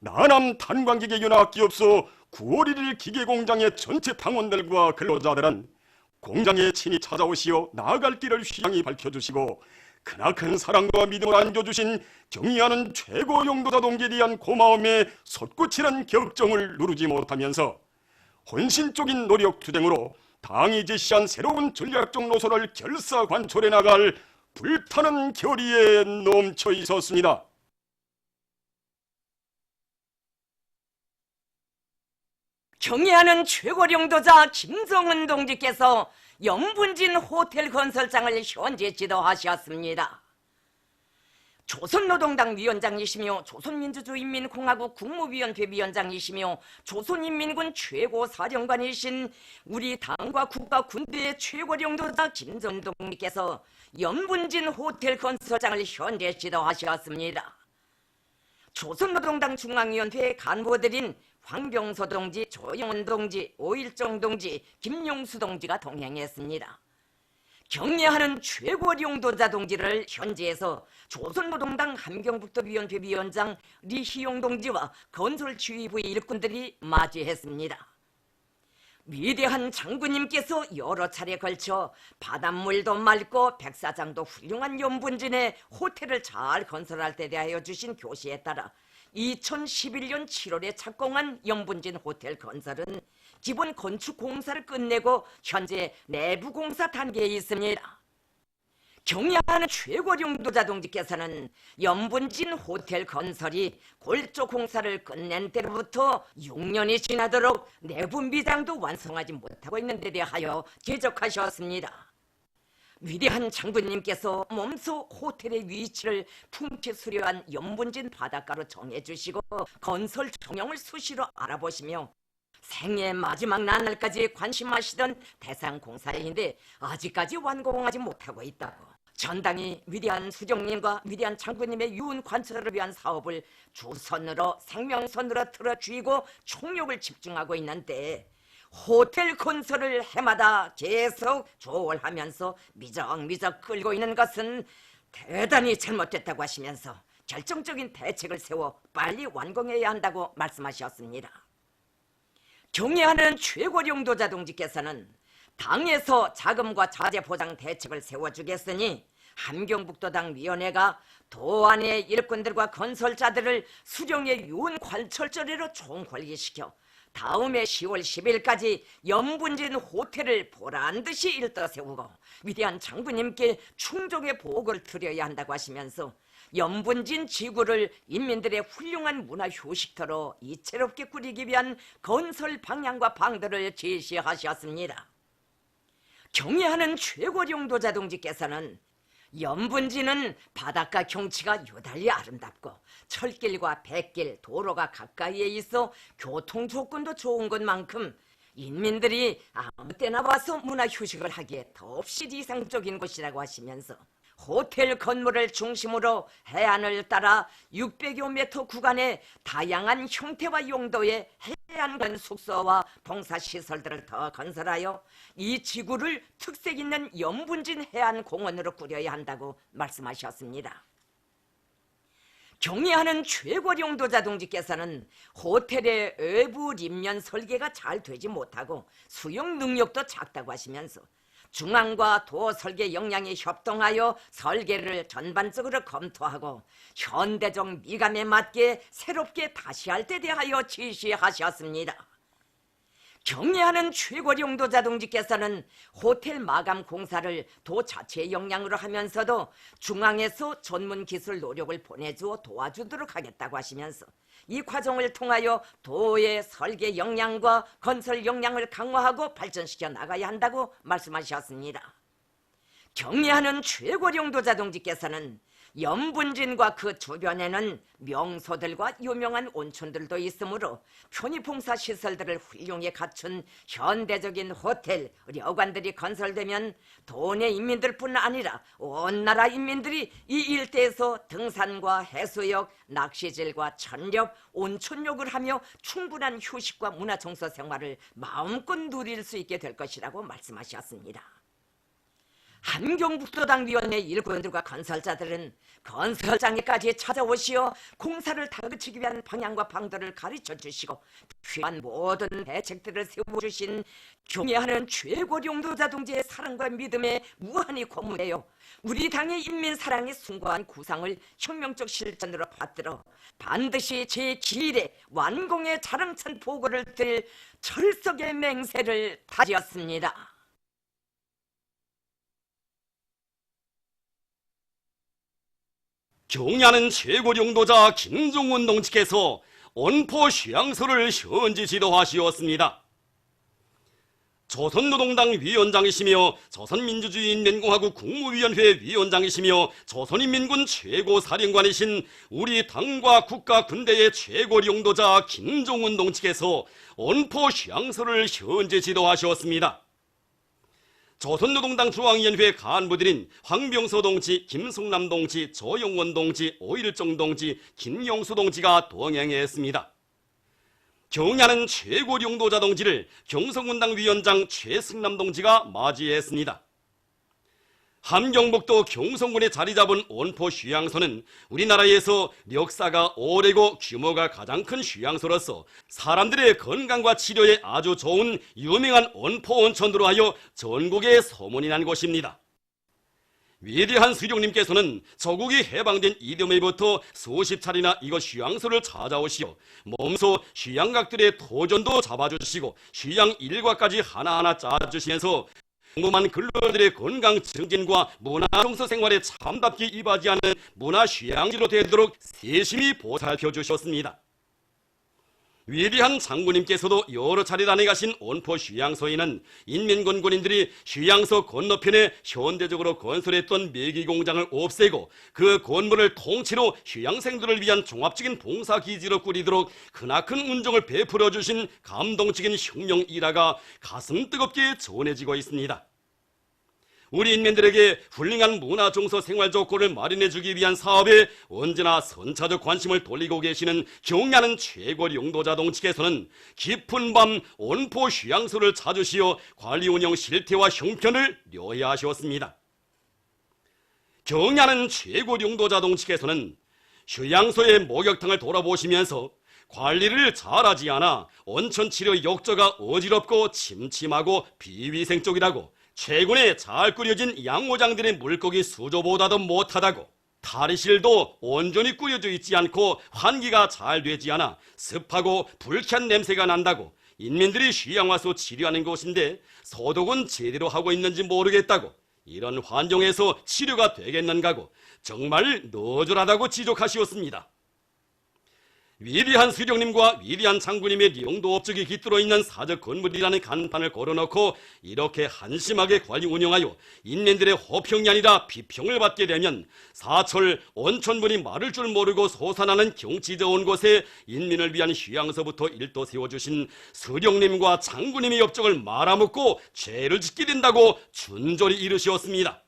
나남 탄광기계연합기업소 9월 1일 기계공장의 전체 당원들과 근로자들은 공장에 친히 찾아오시어 나아갈 길을 휘장히 밝혀주시고 크나큰 사랑과 믿음을 안겨주신 경의하는 최고령도자 동지에 대한 고마움에 솟구치는 격정을 누르지 못하면서 헌신적인 노력 투쟁으로 당이 제시한 새로운 전략적 노선을 결사관철해 나갈 불타는 결의에 넘쳐 있었습니다. 경의하는 최고령도자 김성은 동지께서 염분진 호텔 건설장을 현재 지도하셨습니다. 조선노동당 위원장이시며 조선민주주의인민공화국 국무위원회 위원장이시며 조선인민군 최고사령관이신 우리 당과 국가 군대의 최고령도자 김성은 동지께서 염분진 호텔 건설장을 현재 지도하셨습니다. 조선노동당 중앙위원회 간부들인 황병소 동지, 조영원 동지, 오일정 동지, 김용수 동지가 동행했습니다. 경례하는 최고령도자 동지를 현지에서 조선노동당 함경북도위원회 위원장 리희용 동지와 건설지휘부의 일꾼들이 맞이했습니다. 위대한 장군님께서 여러 차례 걸쳐 바닷물도 맑고 백사장도 훌륭한 염분진의 호텔을 잘 건설할 때 대하여 주신 교시에 따라 2011년 7월에 착공한 염분진 호텔 건설은 기본 건축 공사를 끝내고 현재 내부 공사 단계에 있습니다. 경애하는 최고령도자 동지께서는 염분진 호텔 건설이 골조 공사를 끝낸 때로부터 6년이 지나도록 내부 미장도 완성하지 못하고 있는 데 대하여 지적하셨습니다. 위대한 장군님께서 몸소 호텔의 위치를 풍치 수려한 염분진 바닷가로 정해주시고 건설 정형을 수시로 알아보시며 생애 마지막 나날까지 관심하시던 대상 공사인데 아직까지 완공하지 못하고 있다고. 전당이 위대한 수종님과 위대한 장군님의 유은 관철을 위한 사업을 주선으로 생명선으로 틀어쥐고 총력을 집중하고 있는데 호텔 건설을 해마다 계속 조월하면서 미적미적 끌고 있는 것은 대단히 잘못됐다고 하시면서 결정적인 대책을 세워 빨리 완공해야 한다고 말씀하셨습니다. 경애하는 최고령도자 동지께서는 당에서 자금과 자재 보장 대책을 세워주겠으니 함경북도당 위원회가 도안의 일꾼들과 건설자들을 수령의 유은 관철절에로 총궐기시켜 다음해 10월 10일까지 염분진 호텔을 보란듯이 일떠세우고 위대한 장군님께 충족의 보고를 드려야 한다고 하시면서 염분진 지구를 인민들의 훌륭한 문화 휴식터로 이채롭게 꾸리기 위한 건설 방향과 방도를 제시하셨습니다. 경애하는 최고령도자 동지께서는 염분진은 바닷가 경치가 유달리 아름답고 철길과 뱃길, 도로가 가까이에 있어 교통 조건도 좋은 것만큼 인민들이 아무 때나 와서 문화 휴식을 하기에 더없이 이상적인 곳이라고 하시면서 호텔 건물을 중심으로 해안을 따라 600여 미터 구간의 다양한 형태와 용도의 해안권 숙소와 봉사시설들을 더 건설하여 이 지구를 특색 있는 염분진 해안공원으로 꾸려야 한다고 말씀하셨습니다. 경애하는 최고령도자 동지께서는 호텔의 외부 립면 설계가 잘 되지 못하고 수용 능력도 작다고 하시면서 중앙과 도 설계 역량이 협동하여 설계를 전반적으로 검토하고 현대적 미감에 맞게 새롭게 다시 할 때 대하여 지시하셨습니다. 경애하는 최고령도자 동지께서는 호텔 마감 공사를 도 자체의 역량으로 하면서도 중앙에서 전문 기술 노력을 보내주어 도와주도록 하겠다고 하시면서 이 과정을 통하여 도의 설계 역량과 건설 역량을 강화하고 발전시켜 나가야 한다고 말씀하셨습니다. 경애하는 최고령도자 동지께서는 염분진과 그 주변에는 명소들과 유명한 온천들도 있으므로 편의봉사 시설들을 훌륭히 갖춘 현대적인 호텔, 여관들이 건설되면 도내 인민들뿐 아니라 온 나라 인민들이 이 일대에서 등산과 해수욕, 낚시질과 천렵, 온천욕을 하며 충분한 휴식과 문화정서 생활을 마음껏 누릴 수 있게 될 것이라고 말씀하셨습니다. 함경북도당 위원회 일꾼들과 건설자들은 건설장에까지 찾아오시어 공사를 다그치기 위한 방향과 방도를 가르쳐 주시고 필요한 모든 대책들을 세워주신 경애하는 최고령도자 동지의 사랑과 믿음에 무한히 고무해요. 우리 당의 인민사랑의 숭고한 구상을 혁명적 실천으로 받들어 반드시 제7회 완공의 자랑찬 보고를 드릴 철석의 맹세를 다지었습니다. 경애하는 최고령도자 김종운 동지께서 원포 휴양소를 현지 지도하시었습니다. 조선노동당 위원장이시며 조선민주주의인민공화국 국무위원회 위원장이시며 조선인민군 최고사령관이신 우리 당과 국가 군대의 최고령도자 김종운 동지께서 원포 휴양소를 현지 지도하셨습니다. 조선노동당 중앙위원회 간부들인 황병서 동지, 김성남 동지, 조영원 동지, 오일정 동지, 김영수 동지가 동행했습니다. 경애하는 최고령도자 동지를 경성군당 위원장 최승남 동지가 맞이했습니다. 함경북도 경성군에 자리 잡은 원포 휴양소는 우리나라에서 역사가 오래고 규모가 가장 큰 휴양소로서 사람들의 건강과 치료에 아주 좋은 유명한 원포 온천으로 하여 전국에 소문이 난 곳입니다. 위대한 수령님께서는 조국이 해방된 이듬해부터 수십 차례나 이곳 휴양소를 찾아오시어 몸소 휴양각들의 도전도 잡아주시고 휴양 일과까지 하나하나 짜주시면서 평범한 근로자들의 건강 증진과 문화정서 생활에 참답게 이바지하는 문화휴양지로 되도록 세심히 보살펴 주셨습니다. 위대한 장군님께서도 여러 차례 다녀가신 온포 휴양소에는 인민군 군인들이 휴양소 건너편에 현대적으로 건설했던 매기공장을 없애고 그 건물을 통째로 휴양생들을 위한 종합적인 봉사기지로 꾸리도록 크나큰 운정을 베풀어 주신 감동적인 혁명 일화가 가슴 뜨겁게 전해지고 있습니다. 우리 인민들에게 훌륭한 문화종서 생활 조건을 마련해주기 위한 사업에 언제나 선차적 관심을 돌리고 계시는 경애하는 최고 용도자 동지께서는 깊은 밤 온포 휴양소를 찾으시어 관리 운영 실태와 형편을 료해하셨습니다. 경애하는 최고 용도자 동지께서는 휴양소의 목욕탕을 돌아보시면서 관리를 잘하지 않아 온천치료 욕조가 어지럽고 침침하고 비위생적이라고, 최근에 잘 끓여진 양오장들의 물고기 수조보다도 못하다고, 탈의실도 온전히 꾸려져 있지 않고 환기가 잘 되지 않아 습하고 불쾌한 냄새가 난다고, 인민들이 휴양 와서 치료하는 곳인데 소독은 제대로 하고 있는지 모르겠다고, 이런 환경에서 치료가 되겠는가고 정말 너절하다고 지적하시었습니다. 위대한 수령님과 위대한 장군님의 영도 업적이 깃들어 있는 사적 건물이라는 간판을 걸어놓고 이렇게 한심하게 관리 운영하여 인민들의 호평이 아니라 비평을 받게 되면 사철 온천문이 마를 줄 모르고 솟아나는 경치 좋은 곳에 인민을 위한 휴양서부터 일도 세워주신 수령님과 장군님의 업적을 말아먹고 죄를 짓게 된다고 준졸이 이르시었습니다.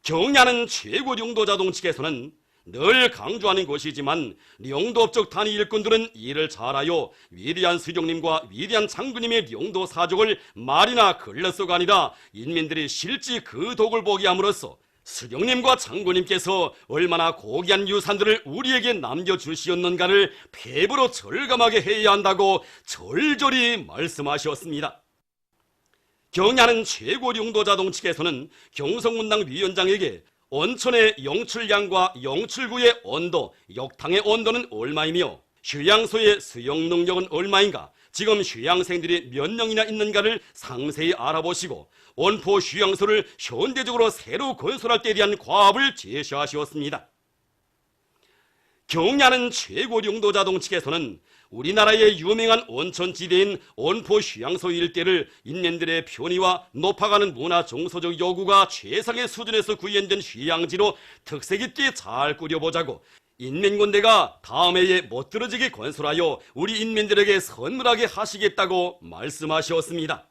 경애하는 최고 용도자 동지께서는 늘 강조하는 것이지만 영도업적 단위 일꾼들은 일을 잘하여 위대한 수령님과 위대한 장군님의 영도 사족을 말이나 글로서가 아니라 인민들이 실제 그 덕을 보게 함으로써 수령님과 장군님께서 얼마나 고귀한 유산들을 우리에게 남겨주시었는가를 패부로 절감하게 해야 한다고 절절히 말씀하셨습니다. 경애하는 최고 용도자 동지께서는 경성문당 위원장에게 온천의 영출량과 영출구의 온도, 욕탕의 온도는 얼마이며 휴양소의 수용 능력은 얼마인가, 지금 휴양생들이 몇 명이나 있는가를 상세히 알아보시고 온포 휴양소를 현대적으로 새로 건설할 때에 대한 과업을 제시하셨습니다. 경애하는 최고 용도자 동지께서는 우리나라의 유명한 온천지대인 온포 휴양소 일대를 인민들의 편의와 높아가는 문화정서적 요구가 최상의 수준에서 구현된 휴양지로 특색 있게 잘 꾸려보자고 인민군대가 다음 해에 멋들어지게 건설하여 우리 인민들에게 선물하게 하시겠다고 말씀하셨습니다.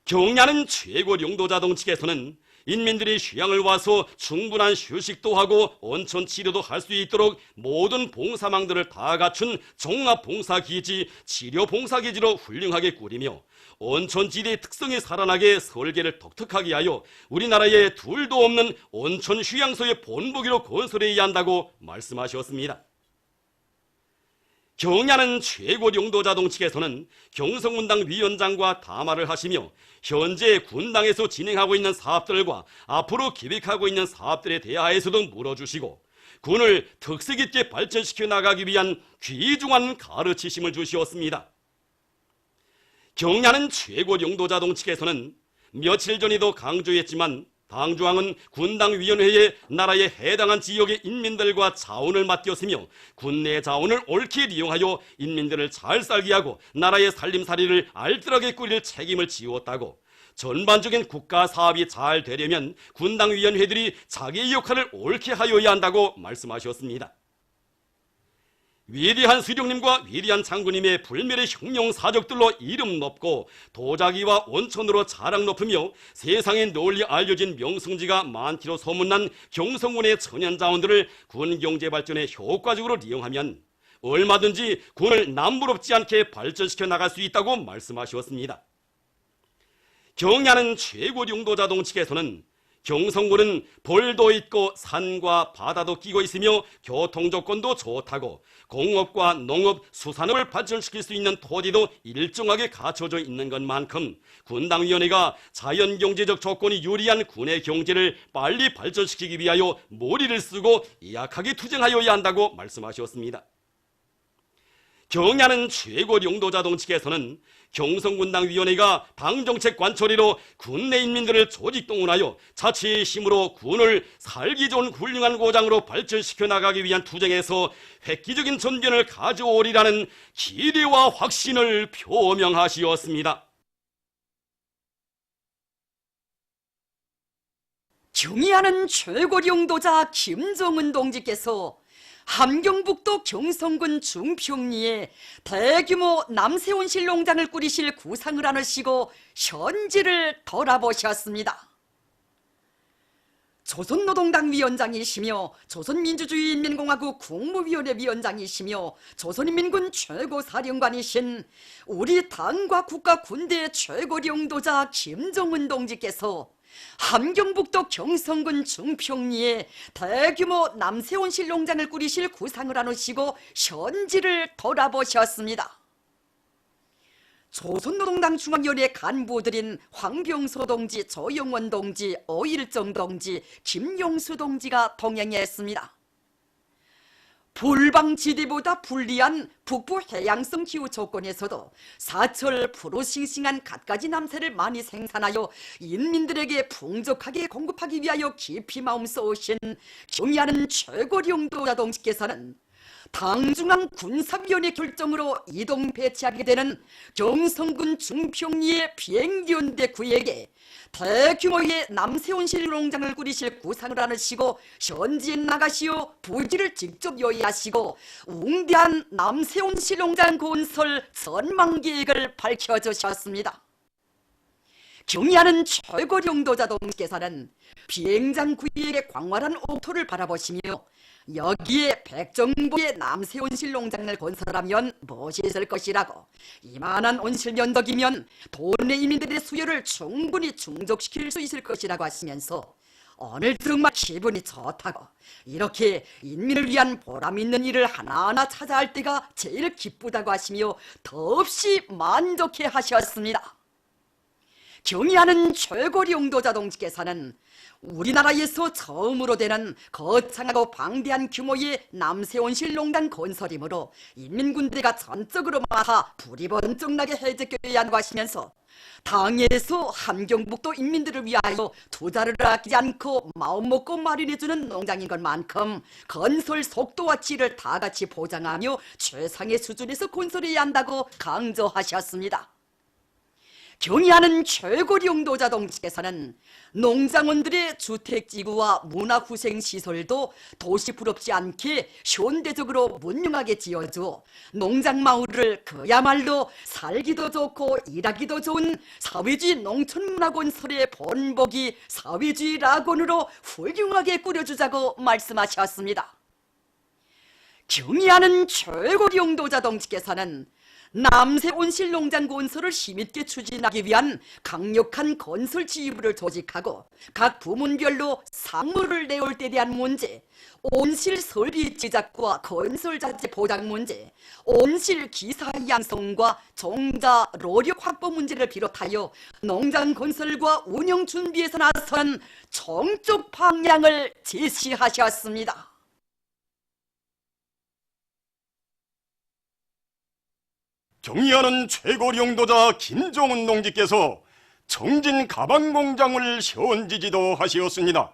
경애하는 최고 용도자 동지께서는 인민들이 휴양을 와서 충분한 휴식도 하고 온천 치료도 할 수 있도록 모든 봉사망들을 다 갖춘 종합봉사기지, 치료봉사기지로 훌륭하게 꾸리며 온천지대의 특성이 살아나게 설계를 독특하게 하여 우리나라에 둘도 없는 온천 휴양소의 본보기로 건설해야 한다고 말씀하셨습니다. 경애하는 최고 용도자 동지께서는 경성문당 위원장과 담화를 하시며 현재 군당에서 진행하고 있는 사업들과 앞으로 기획하고 있는 사업들에 대하여서도 물어주시고 군을 특색 있게 발전시켜 나가기 위한 귀중한 가르치심을 주시었습니다. 경애하는 최고 용도자 동지께서는 며칠 전에도 강조했지만 당중앙은 군당위원회에 나라의 해당한 지역의 인민들과 자원을 맡겼으며 군내 자원을 옳게 이용하여 인민들을 잘 살게 하고 나라의 살림살이를 알뜰하게 꾸릴 책임을 지었다고, 전반적인 국가 사업이 잘 되려면 군당위원회들이 자기의 역할을 옳게 하여야 한다고 말씀하셨습니다. 위대한 수령님과 위대한 장군님의 불멸의 혁명 사적들로 이름 높고 도자기와 온천으로 자랑 높으며 세상에 널리 알려진 명성지가 많기로 소문난 경성군의 천연자원들을 군 경제 발전에 효과적으로 이용하면 얼마든지 군을 남부럽지 않게 발전시켜 나갈 수 있다고 말씀하셨습니다. 경애하는 최고 용도자 동지께서는 경성군은 벌도 있고 산과 바다도 끼고 있으며 교통 조건도 좋다고 공업과 농업, 수산업을 발전시킬 수 있는 토지도 일정하게 갖춰져 있는 것만큼 군당위원회가 자연경제적 조건이 유리한 군의 경제를 빨리 발전시키기 위하여 머리를 쓰고 약하게 투쟁하여야 한다고 말씀하셨습니다. 경야는 최고 용도자 동측에서는 경성군당위원회가 당정책 관철이로 군내 인민들을 조직동원하여 자치의 힘으로 군을 살기 좋은 훌륭한 고장으로 발전시켜 나가기 위한 투쟁에서 획기적인 전견을 가져오리라는 기대와 확신을 표명하시었습니다. 경의하는 최고 용도자 김정은 동지께서 함경북도 경성군 중평리에 대규모 남새온실 농장을 꾸리실 구상을 안으시고 현지를 돌아보셨습니다. 조선노동당 위원장이시며 조선민주주의인민공화국 국무위원회 위원장이시며 조선인민군 최고사령관이신 우리 당과 국가 군대의 최고 용도자 김정은 동지께서 함경북도 경성군 중평리에 대규모 남새온실 농장을 꾸리실 구상을 안으시고 현지를 돌아보셨습니다. 조선노동당 중앙위원회 간부들인 황병소 동지, 조영원 동지, 오일정 동지, 김용수 동지가 동행했습니다. 불방지대보다 불리한 북부 해양성 기후 조건에서도 사철 푸르싱싱한 갖가지 남새를 많이 생산하여 인민들에게 풍족하게 공급하기 위하여 깊이 마음 쏘신 경의하는 최고 용도자 동지께서는 당중앙 군사위원회 결정으로 이동 배치하게 되는 경성군 중평리의 비행연대 구에게 대규모의 남새온실 농장을 꾸리실 구상을 안으시고 현지에 나가시어 부지를 직접 요의하시고 웅대한 남새온실 농장 건설 전망 계획을 밝혀주셨습니다. 경의하는 최고 용도자 동지께서는 비행장 구역의 광활한 옥토를 바라보시며 여기에 백정보의 남새온실 농장을 건설하면 무엇이 있을 것이라고, 이만한 온실 면적이면 도내 이민들의 수요를 충분히 충족시킬 수 있을 것이라고 하시면서 오늘 정말 기분이 좋다고, 이렇게 인민을 위한 보람 있는 일을 하나하나 찾아 할 때가 제일 기쁘다고 하시며 더없이 만족해 하셨습니다. 경의하는 최고 용도자 동지께서는 우리나라에서 처음으로 되는 거창하고 방대한 규모의 남새온실 농장 건설이므로 인민군대가 전적으로 맡아 불이 번쩍나게 해제껴야 한다고 하시면서 당에서 함경북도 인민들을 위하여 투자를 아끼지 않고 마음먹고 마련해주는 농장인 것만큼 건설 속도와 질을 다 같이 보장하며 최상의 수준에서 건설해야 한다고 강조하셨습니다. 경의하는 최고 용도자 동지께서는 농장원들의 주택지구와 문화후생시설도 도시 부럽지 않게 현대적으로 문명하게 지어주어 농장마을을 그야말로 살기도 좋고 일하기도 좋은 사회주의 농촌문화건설의 본보기 사회주의 락원으로 훌륭하게 꾸려주자고 말씀하셨습니다. 경의하는 최고 용도자 동지께서는 남새온실 농장 건설을 힘있게 추진하기 위한 강력한 건설 지휘부를 조직하고 각 부문별로 상무를 내올 때 대한 문제, 온실 설비 제작과 건설 자재 보장 문제, 온실 기사 양성과 종자 노력 확보 문제를 비롯하여 농장 건설과 운영 준비에서 나서는 총적 방향을 제시하셨습니다. 경의하는 최고 용도자 김정은 동지께서 청진 가방 공장을 현지 지도하시었습니다.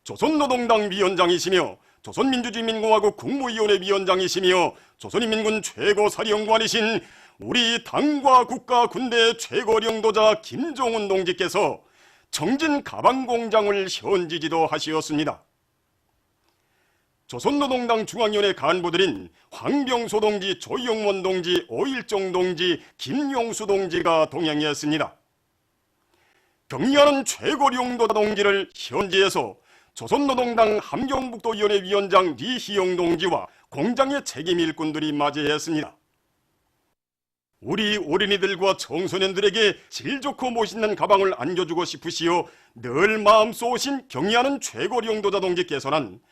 조선노동당 위원장이시며 조선민주주의인민공화국 국무위원회 위원장이시며 조선인민군 최고사령관이신 우리 당과 국가 군대 최고 용도자 김정은 동지께서 청진 가방 공장을 현지 지도하시었습니다. 조선노동당 중앙위원회 간부들인 황병소 동지, 조영원 동지, 오일정 동지, 김용수 동지가 동행했습니다. 경의하는 최고 용도자 동지를 현지에서 조선노동당 함경북도위원회 위원장 리희영 동지와 공장의 책임 일꾼들이 맞이했습니다. 우리 어린이들과 청소년들에게 질 좋고 멋있는 가방을 안겨주고 싶으시어 늘 마음 쏘신 경의하는 최고 용도자 동지께서는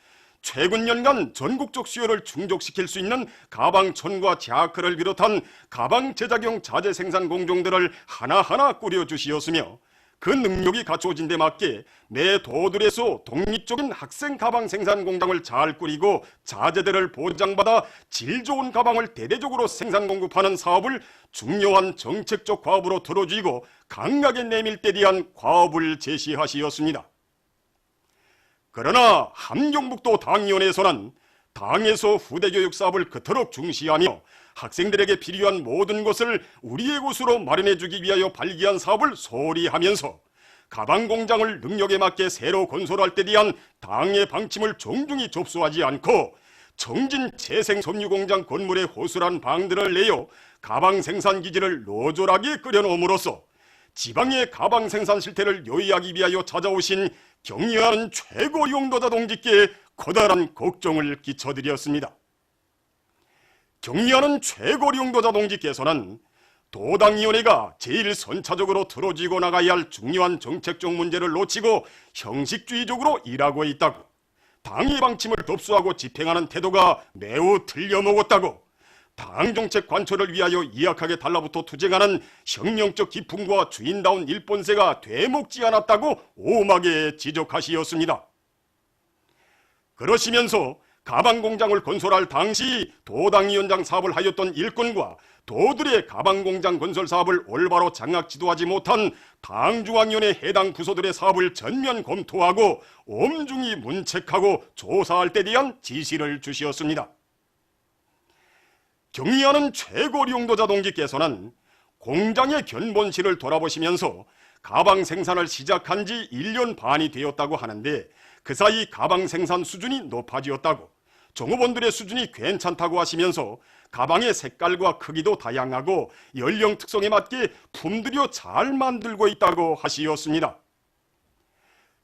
최근 년간 전국적 수요를 충족시킬 수 있는 가방천과 자크를 비롯한 가방 제작용 자재 생산 공정들을 하나하나 꾸려주시었으며 그 능력이 갖추어진 데 맞게 내 도들에서 독립적인 학생 가방 생산 공장을 잘 꾸리고 자재들을 보장받아 질 좋은 가방을 대대적으로 생산 공급하는 사업을 중요한 정책적 과업으로 들어주고 강하게 내밀 때 대한 과업을 제시하시었습니다. 그러나 함경북도 당위원회에서는 당에서 후대교육 사업을 그토록 중시하며 학생들에게 필요한 모든 것을 우리의 것으로 마련해주기 위하여 발기한 사업을 소홀히 하면서 가방 공장을 능력에 맞게 새로 건설할 때 대한 당의 방침을 정중히 접수하지 않고 정진 재생 섬유 공장 건물에 호술한 방들을 내어 가방 생산 기지를 노졸하게 끌어놓음으로써 지방의 가방 생산 실태를 요의하기 위하여 찾아오신 경의하는 최고 용도자 동지께 커다란 걱정을 끼쳐드렸습니다. 경의하는 최고 용도자 동지께서는 도당위원회가 제일 선차적으로 들어지고 나가야 할 중요한 정책적 문제를 놓치고 형식주의적으로 일하고 있다고, 당의 방침을 덥수하고 집행하는 태도가 매우 틀려먹었다고, 당정책 관철을 위하여 이악하게 달라붙어 투쟁하는 혁명적 기풍과 주인다운 일본세가 되먹지 않았다고 오하게 지적하시었습니다. 그러시면서 가방공장을 건설할 당시 도당위원장 사업을 하였던 일꾼과 도들의 가방공장 건설 사업을 올바로 장악 지도하지 못한 당중앙위원회 해당 부서들의 사업을 전면 검토하고 엄중히 문책하고 조사할 때 대한 지시를 주시었습니다. 경의하는 최고 용도자 동지께서는 공장의 견본실을 돌아보시면서 가방 생산을 시작한 지 1년 반이 되었다고 하는데 그 사이 가방 생산 수준이 높아지었다고, 종업원들의 수준이 괜찮다고 하시면서 가방의 색깔과 크기도 다양하고 연령 특성에 맞게 품들여 잘 만들고 있다고 하시었습니다.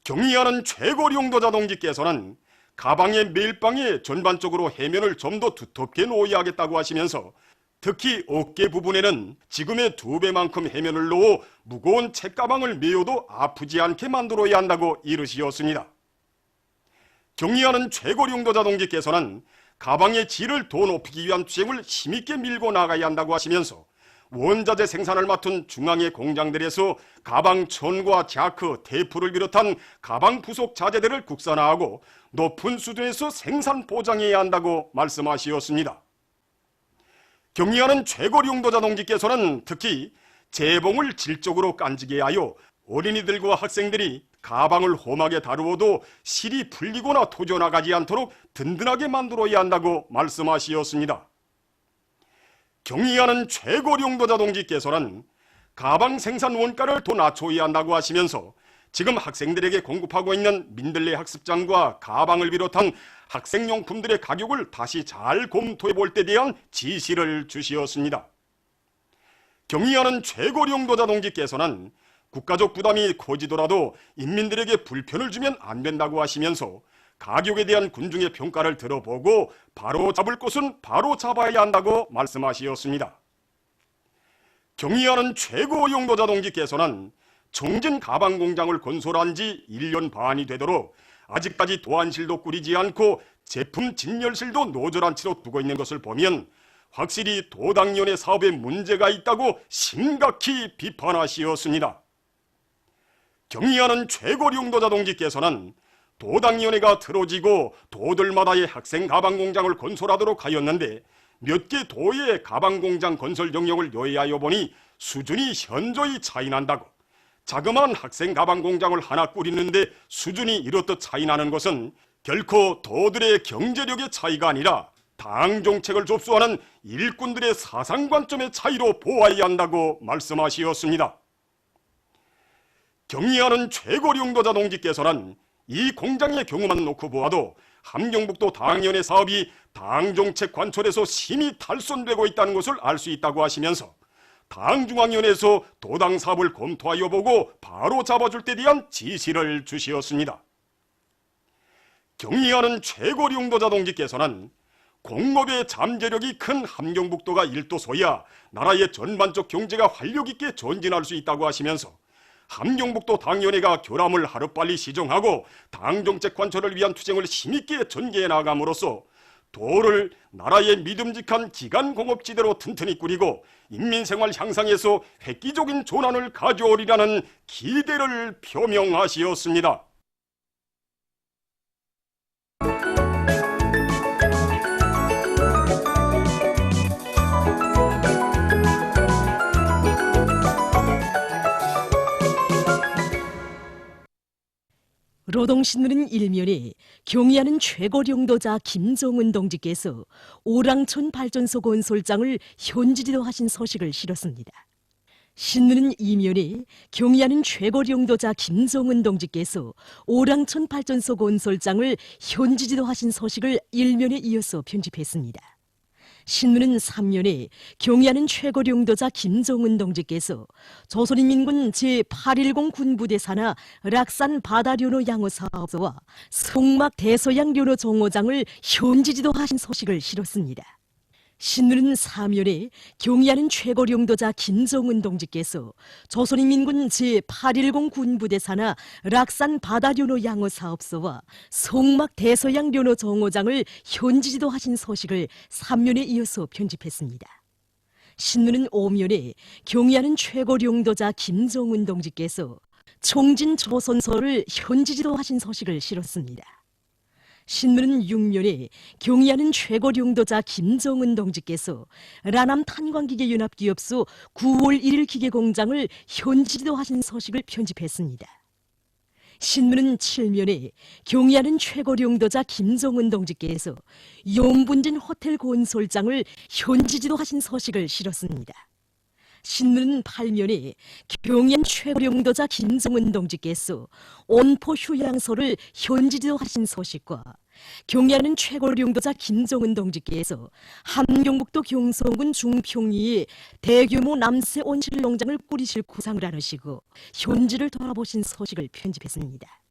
경의하는 최고 용도자 동지께서는 가방의 밀방에 전반적으로 해면을 좀 더 두텁게 놓아야 하겠다고 하시면서 특히 어깨 부분에는 지금의 2배만큼 해면을 놓아 무거운 책가방을 메어도 아프지 않게 만들어야 한다고 이르시었습니다. 경의하는 최고 용도자 동지께서는 가방의 질을 더 높이기 위한 투쟁을 힘있게 밀고 나가야 한다고 하시면서 원자재 생산을 맡은 중앙의 공장들에서 가방 천과 자크, 테이프를 비롯한 가방 부속 자재들을 국산화하고 높은 수준에서 생산 보장해야 한다고 말씀하시었습니다. 경의하는 최고 용도자 동지께서는 특히 재봉을 질적으로 깐지게 하여 어린이들과 학생들이 가방을 험하게 다루어도 실이 풀리거나 토져나가지 않도록 든든하게 만들어야 한다고 말씀하시었습니다. 경의하는 최고 용도자 동지께서는 가방 생산 원가를 더 낮춰야 한다고 하시면서 지금 학생들에게 공급하고 있는 민들레 학습장과 가방을 비롯한 학생용품들의 가격을 다시 잘 검토해 볼 때 대한 지시를 주시었습니다. 경의하는 최고 용도자 동지께서는 국가적 부담이 커지더라도 인민들에게 불편을 주면 안 된다고 하시면서 가격에 대한 군중의 평가를 들어보고 바로 잡을 것은 바로 잡아야 한다고 말씀하시었습니다. 경의하는 최고 용도자 동지께서는 정진 가방 공장을 건설한 지 1년 반이 되도록 아직까지 도안실도 꾸리지 않고 제품 진열실도 노절한 채로 두고 있는 것을 보면 확실히 도당위원회 사업에 문제가 있다고 심각히 비판하시었습니다. 경의하는 최고 용도자 동지께서는 도당위원회가 틀어지고 도들마다의 학생 가방공장을 건설하도록 하였는데 몇 개 도의 가방공장 건설 영역을 요해하여 보니 수준이 현저히 차이난다고, 자그마한 학생 가방공장을 하나 꾸리는데 수준이 이렇듯 차이나는 것은 결코 도들의 경제력의 차이가 아니라 당정책을 접수하는 일꾼들의 사상관점의 차이로 보아야 한다고 말씀하시었습니다. 경의하는 최고 용도자 동지께서는 이 공장의 경우만 놓고 보아도 함경북도 당위원회 사업이 당정책 관철에서 심히 탈선되고 있다는 것을 알 수 있다고 하시면서 당중앙위원회에서 도당 사업을 검토하여 보고 바로 잡아줄 때 대한 지시를 주시었습니다. 경의하는 최고 용도자 동지께서는 공업의 잠재력이 큰 함경북도가 일도서야 나라의 전반적 경제가 활력 있게 전진할 수 있다고 하시면서 함경북도 당위원회가 결함을 하루빨리 시정하고 당정책 관철을 위한 투쟁을 힘있게 전개해 나감으로써 도를 나라의 믿음직한 기간공업지대로 튼튼히 꾸리고 인민생활 향상에서 획기적인 전환을 가져오리라는 기대를 표명하시었습니다. 노동신문은 일면에 경의하는 최고령도자 김정은 동지께서 오랑천 발전소 건설장을 현지지도하신 소식을 실었습니다. 신문은 이면에 경의하는 최고령도자 김정은 동지께서 오랑천 발전소 건설장을 현지지도하신 소식을 일면에 이어서 편집했습니다. 신문은 3면에 경의하는 최고령도자 김정은 동지께서 조선인민군 제810 군부대 산하 락산 바다련호 양호사업소와 송막 대서양련호 정호장을 현지지도하신 소식을 실었습니다. 신문은 4면에 경의하는 최고령도자 김정은 동지께서 조선인민군 제810 군부대 산하 락산 바다련호 양호사업소와 송막 대서양련호 정호장을 현지지도하신 소식을 3면에 이어서 편집했습니다. 신문은 5면에 경의하는 최고령도자 김정은 동지께서 총진 조선소를 현지지도하신 소식을 실었습니다. 신문은 6면에 경의하는 최고령도자 김정은 동지께서 라남 탄광기계 연합기업소 9월 1일 기계공장을 현지지도하신 소식을 편집했습니다. 신문은 7면에 경의하는 최고령도자 김정은 동지께서 용분진 호텔 건설장을 현지지도하신 소식을 실었습니다. 신문은 8면에 경의한 최고령도자 김정은 동지께서 온포 휴양소를 현지지도하신 소식과 경의하는 최고령도자 김정은 동지께서 함경북도 경성군 중평리에 대규모 남새 온실 농장을 꾸리실 구상을 하시고 현지를 돌아보신 소식을 편집했습니다.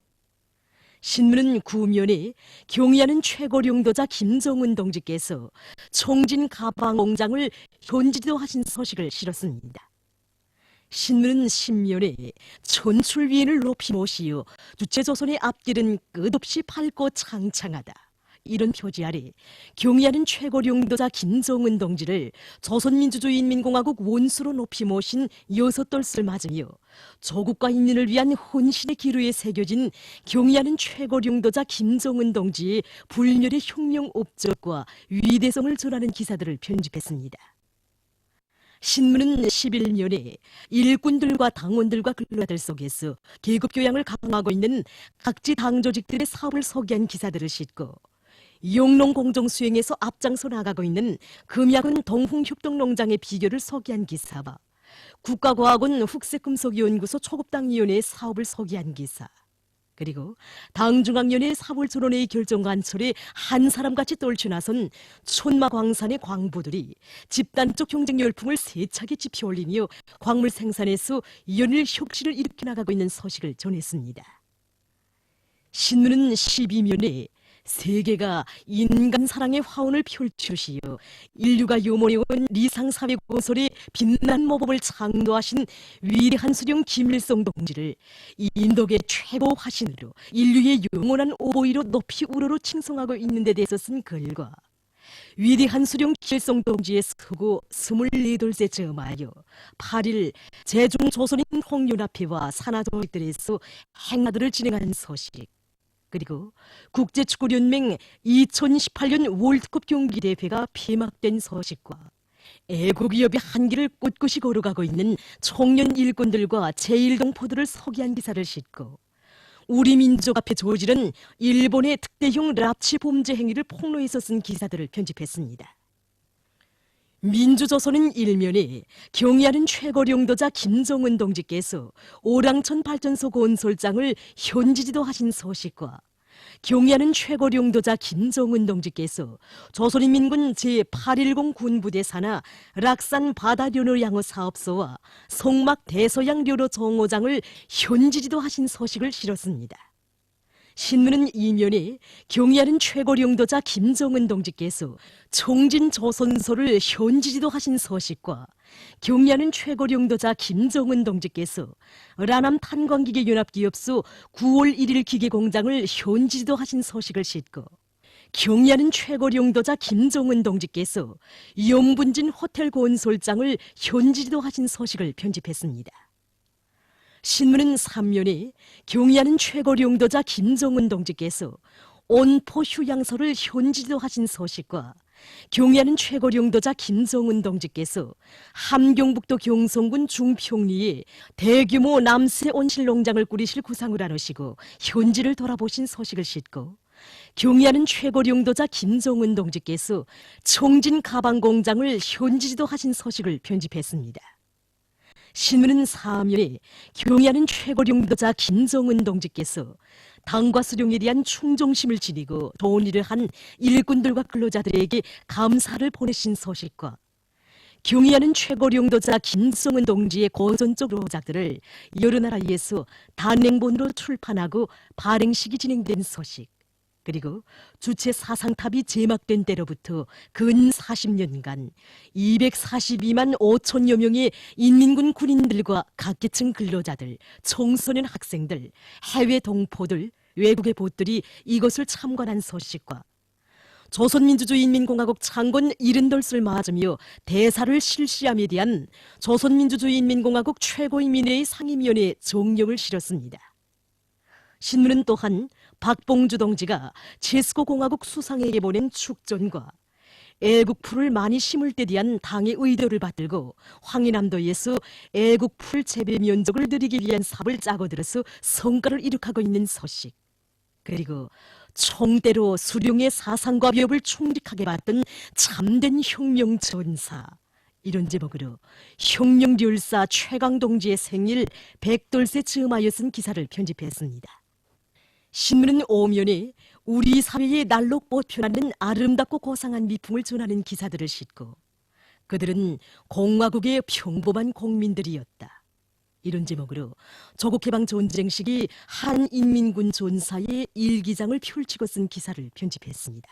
신문은 9면에 경의하는 최고령도자 김정은 동지께서 총진 가방 공장을 현지지도하신 소식을 실었습니다. 신문은 10면에 천출위인을 높이 모시어 주체조선의 앞길은 끝없이 밝고 창창하다. 이런 표지 아래 경의하는 최고령도자 김정은 동지를 조선민주주의인민공화국 원수로 높이 모신 6돌을 맞으며 조국과 인민을 위한 헌신의 기로에 새겨진 경의하는 최고령도자 김정은 동지의 불멸의 혁명 업적과 위대성을 전하는 기사들을 편집했습니다. 신문은 11면에 일꾼들과 당원들과 근로자들 속에서 계급교양을 강화하고 있는 각지 당조직들의 사업을 소개한 기사들을 싣고 영농 공정 수행에서 앞장서 나가고 있는 금약은 동풍협동농장의 비결을 소개한 기사와 국가과학원 흑색금속연구소 초급당위원회의 사업을 소개한 기사, 그리고 당중앙위원회 4월 전원회의 결정관철에 한 사람같이 떨쳐나선 촌마광산의 광부들이 집단적 경쟁 열풍을 세차게 지펴올리며 광물 생산에서 연일 혁신을 일으켜 나가고 있는 소식을 전했습니다. 신문은 12면에 세계가 인간 사랑의 화원을 펼치시어 인류가 요모해온 리상사회 건설의 빛난 모범을 창조하신 위대한 수령 김일성 동지를 인덕의 최고 화신으로 인류의 영원한 오보이로 높이 우러러 칭송하고 있는 데 대해서 쓴 글과 위대한 수령 김일성 동지의 서고 24돌째 점하여 8일 제중조선인 홍연합회와 산하조직들에서 행사들을 진행한 소식, 그리고 국제축구연맹 2018년 월드컵 경기대회가 폐막된 소식과 애국위협의 한길을 꿋꿋이 걸어가고 있는 청년 일꾼들과 제1동포들을 소개한 기사를 싣고 우리 민족 앞에 저지른 일본의 특대형 납치 범죄 행위를 폭로해서 쓴 기사들을 편집했습니다. 민주조선은 일면에 경의하는 최고령도자 김정은 동지께서 오랑천 발전소 건설장을 현지지도하신 소식과 경의하는 최고령도자 김정은 동지께서 조선인민군 제810 군부대 산하 락산 바다련호 양호 사업소와 송막 대서양련호 정호장을 현지지도하신 소식을 실었습니다. 신문은 이면에 경의하는 최고령도자 김정은 동지께서 총진 조선소를 현지지도하신 소식과 경의하는 최고령도자 김정은 동지께서 라남 탄광기계 연합기업소 9월 1일 기계공장을 현지지도하신 소식을 싣고 경의하는 최고 용도자 김정은 동지께서 염분진 호텔 건설장을 현지 지도하신 소식을 편집했습니다. 신문은 3면에 경의하는 최고 용도자 김정은 동지께서 온포 휴양소를 현지 지도하신 소식과 경의하는 최고 용도자 김정은 동지께서 함경북도 경성군 중평리에 대규모 남새 온실 농장을 꾸리실 구상을 안으시고 현지를 돌아보신 소식을 싣고 경의하는 최고 용도자 김정은 동지께서 청진 가방 공장을 현지 지도하신 소식을 편집했습니다. 신문은 4면에 경의하는 최고 용도자 김정은 동지께서 당과 수령에 대한 충정심을 지니고 도언일을 한 일꾼들과 근로자들에게 감사를 보내신 소식과 경의하는 최고 용도자 김정은 동지의 고전적 로작들을 여러 나라에서 단행본으로 출판하고 발행식이 진행된 소식, 그리고 주체 사상탑이 제막된 때로부터 근 40년간 242만 5천여 명의 인민군 군인들과 각계층 근로자들, 청소년 학생들, 해외 동포들, 외국의 보들이 이것을 참관한 소식과 조선민주주의인민공화국 창건 70돌을 맞으며 대사를 실시함에 대한 조선민주주의인민공화국 최고인민회의 상임위원회 정령을 실었습니다. 신문은 또한 박봉주 동지가 체스코 공화국 수상에게 보낸 축전과 애국풀을 많이 심을 때 대한 당의 의도를 받들고 황해남도에서 애국풀 재배 면적을 늘리기 위한 사업을 짜고 들어서 성과를 이룩하고 있는 소식, 그리고 총대로 수령의 사상과 위협을 충직하게 받던 참된 혁명 전사, 이런 제목으로 혁명열사 최강동지의 생일 100돌세 즈음하여 쓴 기사를 편집했습니다. 신문은 5면에 우리 사회의 날로 뻗혀나는 아름답고 고상한 미풍을 전하는 기사들을 싣고 그들은 공화국의 평범한 국민들이었다, 이런 제목으로 조국해방 전쟁 시기 한인민군 전사의 일기장을 펼치고 쓴 기사를 편집했습니다.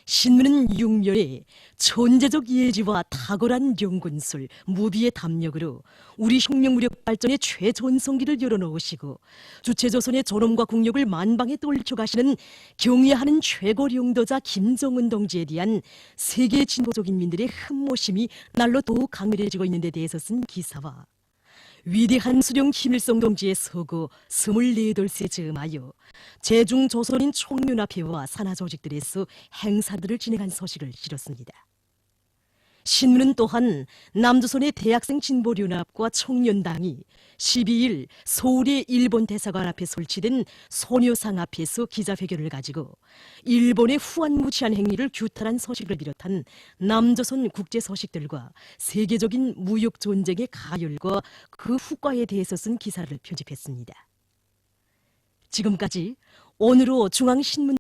신문은 6면에 천재적 예지와 탁월한 연군술, 무비의 담력으로 우리 혁명무력 발전의 최전성기를 열어놓으시고 주체조선의 존엄과 국력을 만방에 떨쳐가시는 경의하는 최고 용도자 김정은 동지에 대한 세계 진보적 인민들의 흠모심이 날로 더욱 강렬해지고 있는 데 대해서 쓴 기사와 위대한 수령 김일성 동지의 서거 24돌세 즈음하여 제중조선인 총연합회와 산하조직들에서 행사들을 진행한 소식을 실었습니다. 신문은 또한 남조선의 대학생 진보연합과 청년당이 12일 서울의 일본 대사관 앞에 설치된 소녀상 앞에서 기자회견을 가지고 일본의 후한무치한 행위를 규탄한 소식을 비롯한 남조선 국제 소식들과 세계적인 무역 전쟁의 가열과 그 후과에 대해서 쓴 기사를 편집했습니다. 지금까지 오늘로 중앙신문